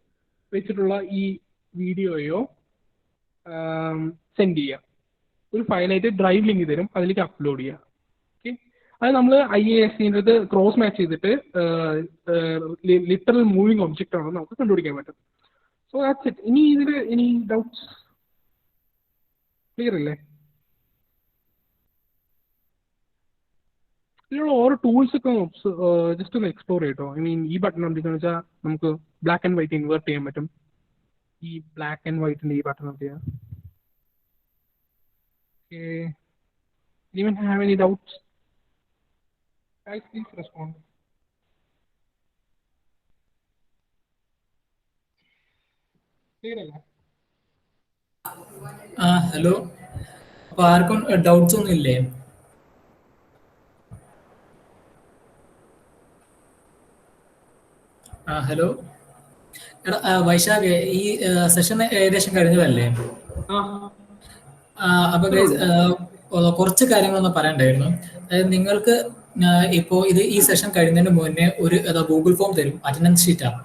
വെച്ചിട്ടുള്ള ഈ വീഡിയോയോ സെൻഡ് ചെയ്യുക. ഒരു ഫയലായിട്ട് ഡ്രൈവ് ലിങ്ക് തരും, അതിലേക്ക് അപ്ലോഡ് ചെയ്യുക. ഓക്കെ, അത് നമ്മൾ IASന്റെ ക്രോസ് മാച്ച് ചെയ്തിട്ട് ലിറ്ററൽ മൂവിങ് ഒബ്ജക്റ്റ് ആണോ നമുക്ക് കണ്ടുപിടിക്കാൻ പറ്റും. So that's it. ഇനി ഇതിൽ ഡൗട്ട്സ് ക്ലിയർ അല്ലേ? ഇതിലുള്ള ഓരോ ടൂൾസ് ഒക്കെ ജസ്റ്റ് ഒന്ന് എക്സ്പ്ലോർ ചെയ്യട്ടോ. ഐ മീൻ ഈ ബട്ടൺ എന്തിനാന്ന് വെച്ചാൽ നമുക്ക് ബ്ലാക്ക് ആൻഡ് വൈറ്റ് ഇൻവേർട്ട് ചെയ്യാൻ പറ്റും. ഈ ബ്ലാക്ക് ആൻഡ് വൈറ്റിന്റെ ഈ ബട്ടൺ ചെയ്യാം. Anyone have any doubts? Guys, please respond. Clear അല്ലേ? ഹലോ, അപ്പൊ ആർക്കും ഡൗട്ട്സ് ഒന്നും ഇല്ലേ? ഹലോ എടാ, വൈശാഖ്, ഈ സെഷൻ ഏകദേശം കഴിഞ്ഞതല്ലേ? അപ്പൊ കുറച്ച് കാര്യങ്ങളൊന്ന് പറയണ്ടായിരുന്നു. അതായത് നിങ്ങൾക്ക് ഇപ്പോൾ ഈ സെഷൻ കഴിയുന്നതിന് മുന്നേ ഒരു ഗൂഗിൾ ഫോം തരും, അറ്റൻഡൻസ് ഷീറ്റാണ്.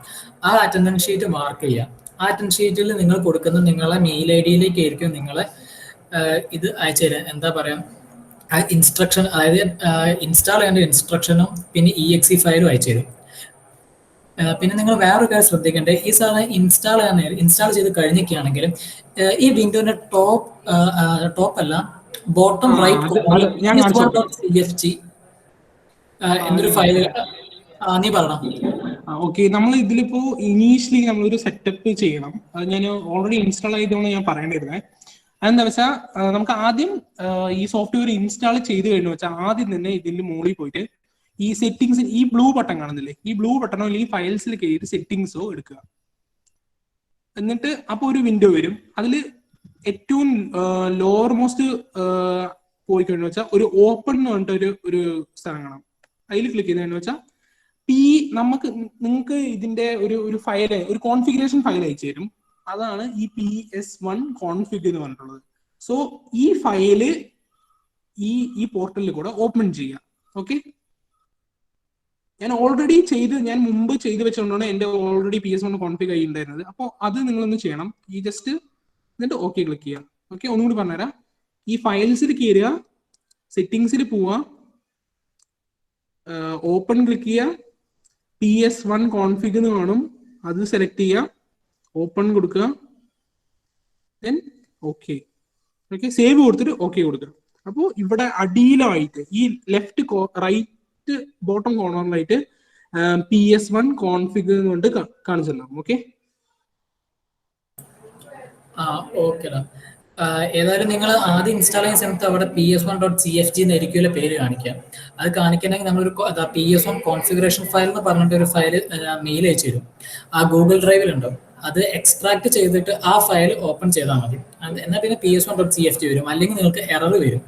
ആ അറ്റൻഡൻസ് ഷീറ്റ് മാർക്ക് ചെയ്യുക. ആ അറ്റൻഡൻസ് ഷീറ്റിൽ നിങ്ങൾ കൊടുക്കുന്ന നിങ്ങളെ മെയിൽ ID ആയിരിക്കും നിങ്ങളെ ഇത് അയച്ചു തരാം. എന്താ പറയാ, ഇൻസ്ട്രക്ഷൻ, അതായത് ഇൻസ്റ്റാൾ ചെയ്യേണ്ട ഇൻസ്ട്രക്ഷനും പിന്നെ EXE ഫയലും അയച്ചു തരും. പിന്നെ നിങ്ങൾ വേറൊരു കാര്യം ശ്രദ്ധിക്കേണ്ടത്, ഈ സാധനം ഇൻസ്റ്റാൾ ചെയ്ത് കഴിഞ്ഞൊക്കെയാണെങ്കിൽ ഈ വിൻഡോന്റെ ടോപ്പ് അല്ല ബോട്ടം റൈറ്റ് CFG എന്നൊരു ഫയൽ നീ പറഞ്ഞോ. ഓക്കെ, നമ്മൾ ഇതിലിപ്പോ ഇനീഷ്യലി നമ്മളൊരു സെറ്റപ്പ് ചെയ്യണം. അത് ഞാൻ ഓൾറെഡി ഇൻസ്റ്റാൾ ചെയ്തോണ്ട് ഞാൻ പറയേണ്ടിരുന്നത്. അതെന്താ വെച്ചാൽ നമുക്ക് ആദ്യം ഈ സോഫ്റ്റ്വെയർ ഇൻസ്റ്റാൾ ചെയ്ത് കഴിഞ്ഞു വെച്ചാൽ ആദ്യം തന്നെ ഇതിന്റെ മുകളിൽ പോയിട്ട് ഈ സെറ്റിംഗ്സ്, ഈ ബ്ലൂ ബട്ടൺ കാണുന്നില്ലേ, ഈ ബ്ലൂ ബട്ടണോ അല്ലെങ്കിൽ ഫയൽസിൽ കയറി സെറ്റിംഗ്സോ എടുക്കുക. എന്നിട്ട് അപ്പോൾ ഒരു വിൻഡോ വരും. അതിൽ ഏറ്റവും ലോവർ മോസ്റ്റ് പോയി കഴിഞ്ഞു വെച്ചാൽ ഒരു ഓപ്പൺ എന്ന് പറഞ്ഞിട്ട് ഒരു സ്ഥലം കാണാം. അതിൽ ക്ലിക്ക് ചെയ്തെന്ന് വെച്ചാൽ നിങ്ങൾക്ക് ഇതിന്റെ ഒരു ഫയൽ, ഒരു കോൺഫിഗറേഷൻ ഫയൽ അയച്ചു തരും. അതാണ് ഈ PS1 കോൺഫിഗ് എന്ന് പറഞ്ഞിട്ടുള്ളത്. സോ ഈ ഫയല് ഈ പോർട്ടലിൽ കൂടെ ഓപ്പൺ ചെയ്യുക. ഓക്കെ, ഞാൻ മുമ്പ് ചെയ്ത് വെച്ചുകൊണ്ടാണ് എന്റെ ഓൾറെഡി PS1 കോൺഫിഗ് ആയി ഉണ്ടായിരുന്നത്. അപ്പോൾ അത് നിങ്ങളൊന്ന് ചെയ്യണം. ഈ ജസ്റ്റ് എന്നിട്ട് ഓക്കെ ക്ലിക്ക് ചെയ്യുക. ഓക്കെ, ഒന്നുകൂടി പറഞ്ഞുതരാം. ഈ ഫയൽസിൽ കയറുക, സെറ്റിംഗ്സിൽ പോവുക, ഓപ്പൺ ക്ലിക്ക് ചെയ്യുക, PS1 കോൺഫിഗ് എന്ന് കാണും, അത് സെലക്ട് ചെയ്യുക, ഓപ്പൺ കൊടുക്കുക, ദെൻ ഓക്കെ. ഓക്കെ, സേവ് കൊടുത്തിട്ട് ഓക്കെ കൊടുക്കുക. അപ്പോൾ ഇവിടെ അടിയിലായിട്ട് ഈ റൈറ്റ് ബോട്ടം കോർണറിലായിട്ട് PS1 കോൺഫിഗ് കൊണ്ട് കാണിച്ചിട്ടുണ്ടാവും. ഓക്കെ, ഓക്കെടാ. ഏതായാലും നിങ്ങൾ ആദ്യം ഇൻസ്റ്റാൾ ചെയ്യുന്ന സമയത്ത് അവിടെ PS1.cfg എന്നായിരിക്കുമല്ലോ പേര് കാണിക്കുക. അത് കാണിക്കണമെങ്കിൽ നമ്മളൊരു PS1 കോൺഫിഗറേഷൻ ഫയൽ എന്ന് പറഞ്ഞിട്ട് ഒരു ഫയൽ മെയിൽ അയച്ചു തരും. ആ ഗൂഗിൾ ഡ്രൈവിലുണ്ടോ, അത് എക്സ്ട്രാക്ട് ചെയ്തിട്ട് ആ ഫയൽ ഓപ്പൺ ചെയ്താൽ മതി. എന്നാൽ പിന്നെ PS1.cfg വരും, അല്ലെങ്കിൽ നിങ്ങൾക്ക് എറർ വരും.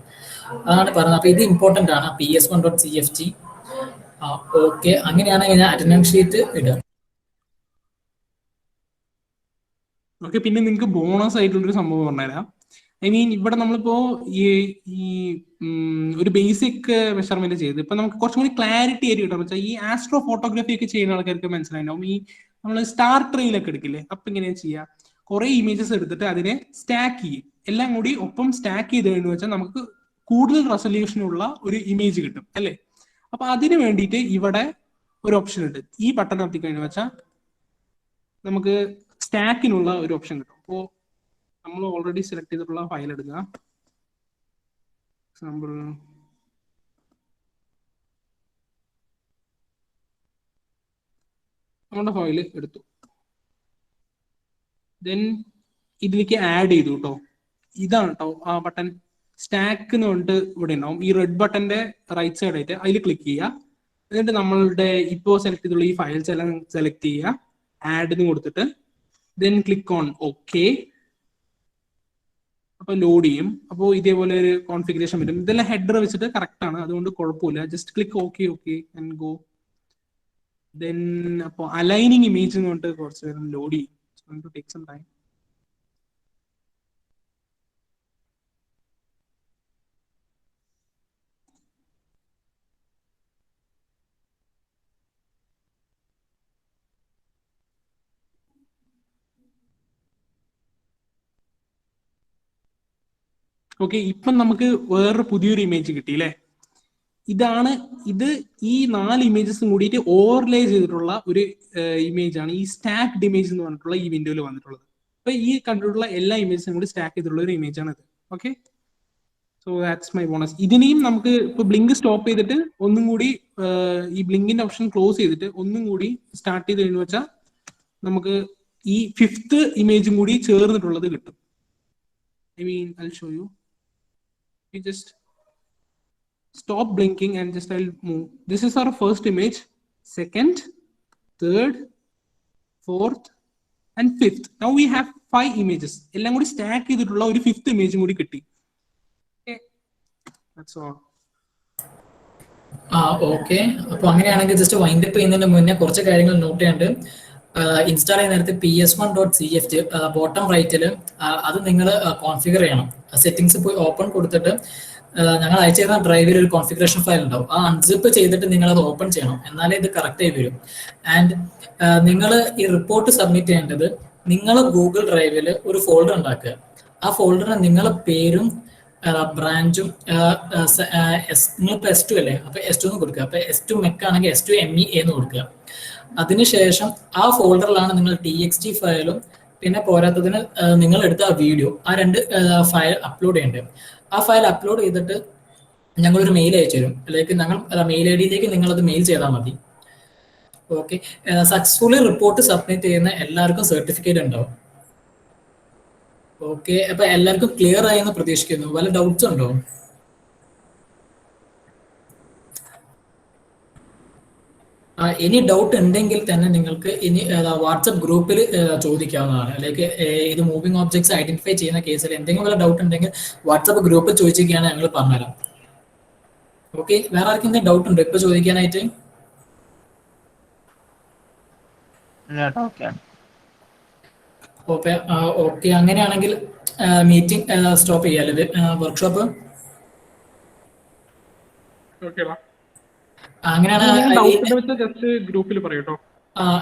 അതാണ് പറഞ്ഞത്. അപ്പൊ ഇത് ഇമ്പോർട്ടന്റ് ആണ്, PS1.cfg. ഓക്കെ, അങ്ങനെയാണെങ്കിൽ ഞാൻ അറ്റൻഡൻസ് ഷീറ്റ് ഇടുക. ഓക്കെ, പിന്നെ നിങ്ങൾക്ക് ബോണസ് ആയിട്ടുള്ളൊരു സംഭവം പറഞ്ഞുതരാം. ഐ മീൻ ഇവിടെ നമ്മളിപ്പോ ഈ ഒരു ബേസിക് മെഷർമെന്റ് ചെയ്ത് ഇപ്പൊ നമുക്ക് കുറച്ചും കൂടി ക്ലാരിറ്റി ആയിട്ട് കിട്ടാൻ വെച്ചാൽ ഈ ആസ്ട്രോ ഫോട്ടോഗ്രാഫി ഒക്കെ ചെയ്യുന്ന ആൾക്കാർക്ക് മനസ്സിലായിട്ടുണ്ടാവും. ഈ നമ്മൾ സ്റ്റാർ ട്രെയിലൊക്കെ എടുക്കില്ലേ, അപ്പൊ ഇങ്ങനെയാ ചെയ്യുക, കുറെ ഇമേജസ് എടുത്തിട്ട് അതിനെ സ്റ്റാക്ക് ചെയ്യും. എല്ലാം കൂടി ഒപ്പം സ്റ്റാക്ക് ചെയ്ത് കഴിഞ്ഞു വെച്ചാൽ നമുക്ക് കൂടുതൽ റെസൊല്യൂഷനുള്ള ഒരു ഇമേജ് കിട്ടും അല്ലേ. അപ്പൊ അതിന് വേണ്ടിയിട്ട് ഇവിടെ ഒരു ഓപ്ഷൻ ഉണ്ട്. ഈ ബട്ടൺ അമർത്തി കഴിഞ്ഞു വെച്ചാൽ നമുക്ക് സ്റ്റാക്കിനുള്ള ഒരു ഓപ്ഷൻ കിട്ടും. അപ്പോൾ നമ്മൾ ഓൾറെഡി സെലക്ട് ചെയ്തിട്ടുള്ള ഫയൽ എടുക്കുക. എക്സാമ്പിൾ നമ്മുടെ ഫയൽ എടുത്തു, ദെൻ ഇതിലേക്ക് ആഡ് ചെയ്തു കേട്ടോ. ഇതാണ് കേട്ടോ ആ ബട്ടൺ സ്റ്റാക്ക് എന്ന് പറഞ്ഞിട്ട് ഇവിടെ ഉണ്ടാവും. ഈ റെഡ് ബട്ടന്റെ റൈറ്റ് സൈഡ് ആയിട്ട് അതിൽ ക്ലിക്ക് ചെയ്യുക. എന്നിട്ട് നമ്മളുടെ ഇപ്പോൾ സെലക്ട് ചെയ്തുള്ള ഈ ഫയൽസ് എല്ലാം സെലക്ട് ചെയ്യുക, ആഡ് എന്ന് കൊടുത്തിട്ട് ദെൻ ക്ലിക്ക് ഓൺ ഓക്കെ. അപ്പൊ ലോഡ് ചെയ്യും. അപ്പോൾ ഇതേപോലെ ഒരു കോൺഫിഗറേഷൻ വരും. ഇതെല്ലാം ഹെഡർ വെച്ചിട്ട് കറക്റ്റ് ആണ്, അതുകൊണ്ട് കുഴപ്പമില്ല. Just click okay okay and go. Then അപ്പോൾ അലൈനിങ് ഇമേജ് എന്ന് പറഞ്ഞിട്ട് കുറച്ച് നേരം ലോഡ് ചെയ്യും. Take some time. ഓക്കെ, ഇപ്പം നമുക്ക് വേറൊരു പുതിയൊരു ഇമേജ് കിട്ടി അല്ലേ. ഇത് ഈ 4 ഇമേജസും കൂടിയിട്ട് ഓവർലേ ചെയ്തിട്ടുള്ള ഒരു ഇമേജ് ആണ് ഈ സ്റ്റാക്ഡ് ഇമേജ് എന്ന് പറഞ്ഞിട്ടുള്ള ഈ വിൻഡോയിൽ വന്നിട്ടുള്ളത്. അപ്പൊ ഈ കണ്ടിട്ടുള്ള എല്ലാ ഇമേജസും കൂടി സ്റ്റാക്ക് ചെയ്തിട്ടുള്ള ഒരു ഇമേജ് ആണ് ഇത്. Okay, so that's my bonus. ഇതിനെയും നമുക്ക് ഇപ്പൊ ബ്ലിങ്ക് സ്റ്റോപ്പ് ചെയ്തിട്ട് ഒന്നും കൂടി ഈ ബ്ലിങ്കിന്റെ ഓപ്ഷൻ ക്ലോസ് ചെയ്തിട്ട് ഒന്നും കൂടി സ്റ്റാർട്ട് ചെയ്ത് കഴിഞ്ഞു വെച്ചാൽ നമുക്ക് ഈ 5th ഇമേജും കൂടി ചേർന്നിട്ടുള്ളത് കിട്ടും. I mean, I'll show you. You just stop blinking and just I'll move. This is our first image, second, third, fourth, and fifth. Now we have 5 images. എല്ലാം കൂടി സ്റ്റാക്ക് ചെയ്തിട്ടുള്ള ഒരു 5th ഇമേജും കൂടി കിട്ടി. Okay, that's all. ഓക്കെ, അപ്പൊ അങ്ങനെയാണെങ്കിൽ just wind up ചെയ്യുന്നതിന് മുന്നേ കുറച്ച് കാര്യങ്ങൾ നോട്ട് ചെയ്യാണ്ട്. ഇൻസ്റ്റാൾ ചെയ്യുന്ന നേരത്തെ ps1.cft ബോട്ടം റൈറ്റിൽ അത് നിങ്ങൾ കോൺഫിഗർ ചെയ്യണം. സെറ്റിംഗ്സ് പോയി ഓപ്പൺ കൊടുത്തിട്ട് ഞങ്ങൾ അയച്ചു തരുന്ന ഡ്രൈവിൽ ഒരു കോൺഫിഗറേഷൻ ഫയൽ ഉണ്ടാവും. ആ അൺസിപ്പ് ചെയ്തിട്ട് നിങ്ങൾ അത് ഓപ്പൺ ചെയ്യണം, എന്നാലേ ഇത് കറക്റ്റ് ആയി വരും. ആൻഡ് നിങ്ങൾ ഈ റിപ്പോർട്ട് സബ്മിറ്റ് ചെയ്യേണ്ടത് നിങ്ങൾ ഗൂഗിൾ ഡ്രൈവിൽ ഒരു ഫോൾഡർ ഉണ്ടാക്കുക. ആ ഫോൾഡറിന് നിങ്ങളെ പേരും ബ്രാഞ്ചും നിങ്ങളിപ്പോൾ S2 അല്ലേ, അപ്പൊ S2 എന്ന് കൊടുക്കുക. അപ്പൊ S2 മെക്ക് ആണെങ്കിൽ S2 ME എന്ന് കൊടുക്കുക. അതിനുശേഷം ആ ഫോൾഡറിലാണ് നിങ്ങൾ TXT ഫയലും പിന്നെ പോരാത്തതിന് നിങ്ങൾ എടുത്ത ആ വീഡിയോ, ആ 2 ഫയൽ അപ്ലോഡ് ചെയ്യേണ്ടത്. ആ ഫയൽ അപ്ലോഡ് ചെയ്തിട്ട് ഞങ്ങളൊരു മെയിൽ അയച്ചു തരും. അല്ലെങ്കിൽ ഞങ്ങൾ മെയിൽ ID യിലേക്ക് നിങ്ങളത് മെയിൽ ചെയ്താൽ മതി. ഓക്കെ, സക്സസ്ഫുള്ളി റിപ്പോർട്ട് സബ്മിറ്റ് ചെയ്യുന്ന എല്ലാവർക്കും സർട്ടിഫിക്കറ്റ് ഉണ്ടാവും. ഓക്കെ, അപ്പൊ എല്ലാവർക്കും ക്ലിയർ ആയെന്ന് പ്രതീക്ഷിക്കുന്നു. വല്ല ഡൗട്ട്സ് ഉണ്ടോ? ഇനി ഡൗട്ട് ഉണ്ടെങ്കിൽ തന്നെ നിങ്ങൾക്ക് ഇനി വാട്സപ്പ് ഗ്രൂപ്പിൽ ചോദിക്കാവുന്നതാണ്. അല്ലെങ്കിൽ ഇത് മൂവിംഗ് ഓബ്ജക്ട്സ് ഐഡന്റിഫൈ ചെയ്യുന്ന കേസിൽ എന്തെങ്കിലും വല്ല ഡൗട്ട് ഉണ്ടെങ്കിൽ വാട്സപ്പ് ഗ്രൂപ്പിൽ ചോദിച്ചിരിക്കുകയാണ്, ഞങ്ങൾ പറഞ്ഞുതരാം. ഓക്കെ, വേറെ ആർക്കെന്തെങ്കിലും ഡൗട്ട് ഉണ്ടോ ഇപ്പൊ ചോദിക്കാനായിട്ട്? ഓക്കെ, അങ്ങനെയാണെങ്കിൽ മീറ്റിംഗ് സ്റ്റോപ്പ് ചെയ്യാല്ലേ, വർക്ക്ഷോപ്പ്? അങ്ങനെയാണ്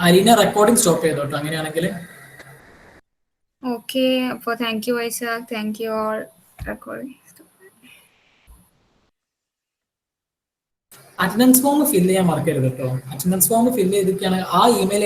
അലീന റെക്കോർഡിംഗ് സ്റ്റോപ്പ് ചെയ്തോട്ടോ. അങ്ങനെയാണെങ്കിൽ ഓക്കെ, അപ്പോൾ thank you Vaishakh, thank you all. Recording attendance form fill ചെയ്യാൻ മറക്കരുത് കേട്ടോ. അറ്റൻഡൻസ് ഫോം ഫില്ല് ചെയ്തിട്ടാണ് ആ ഇമെയിൽ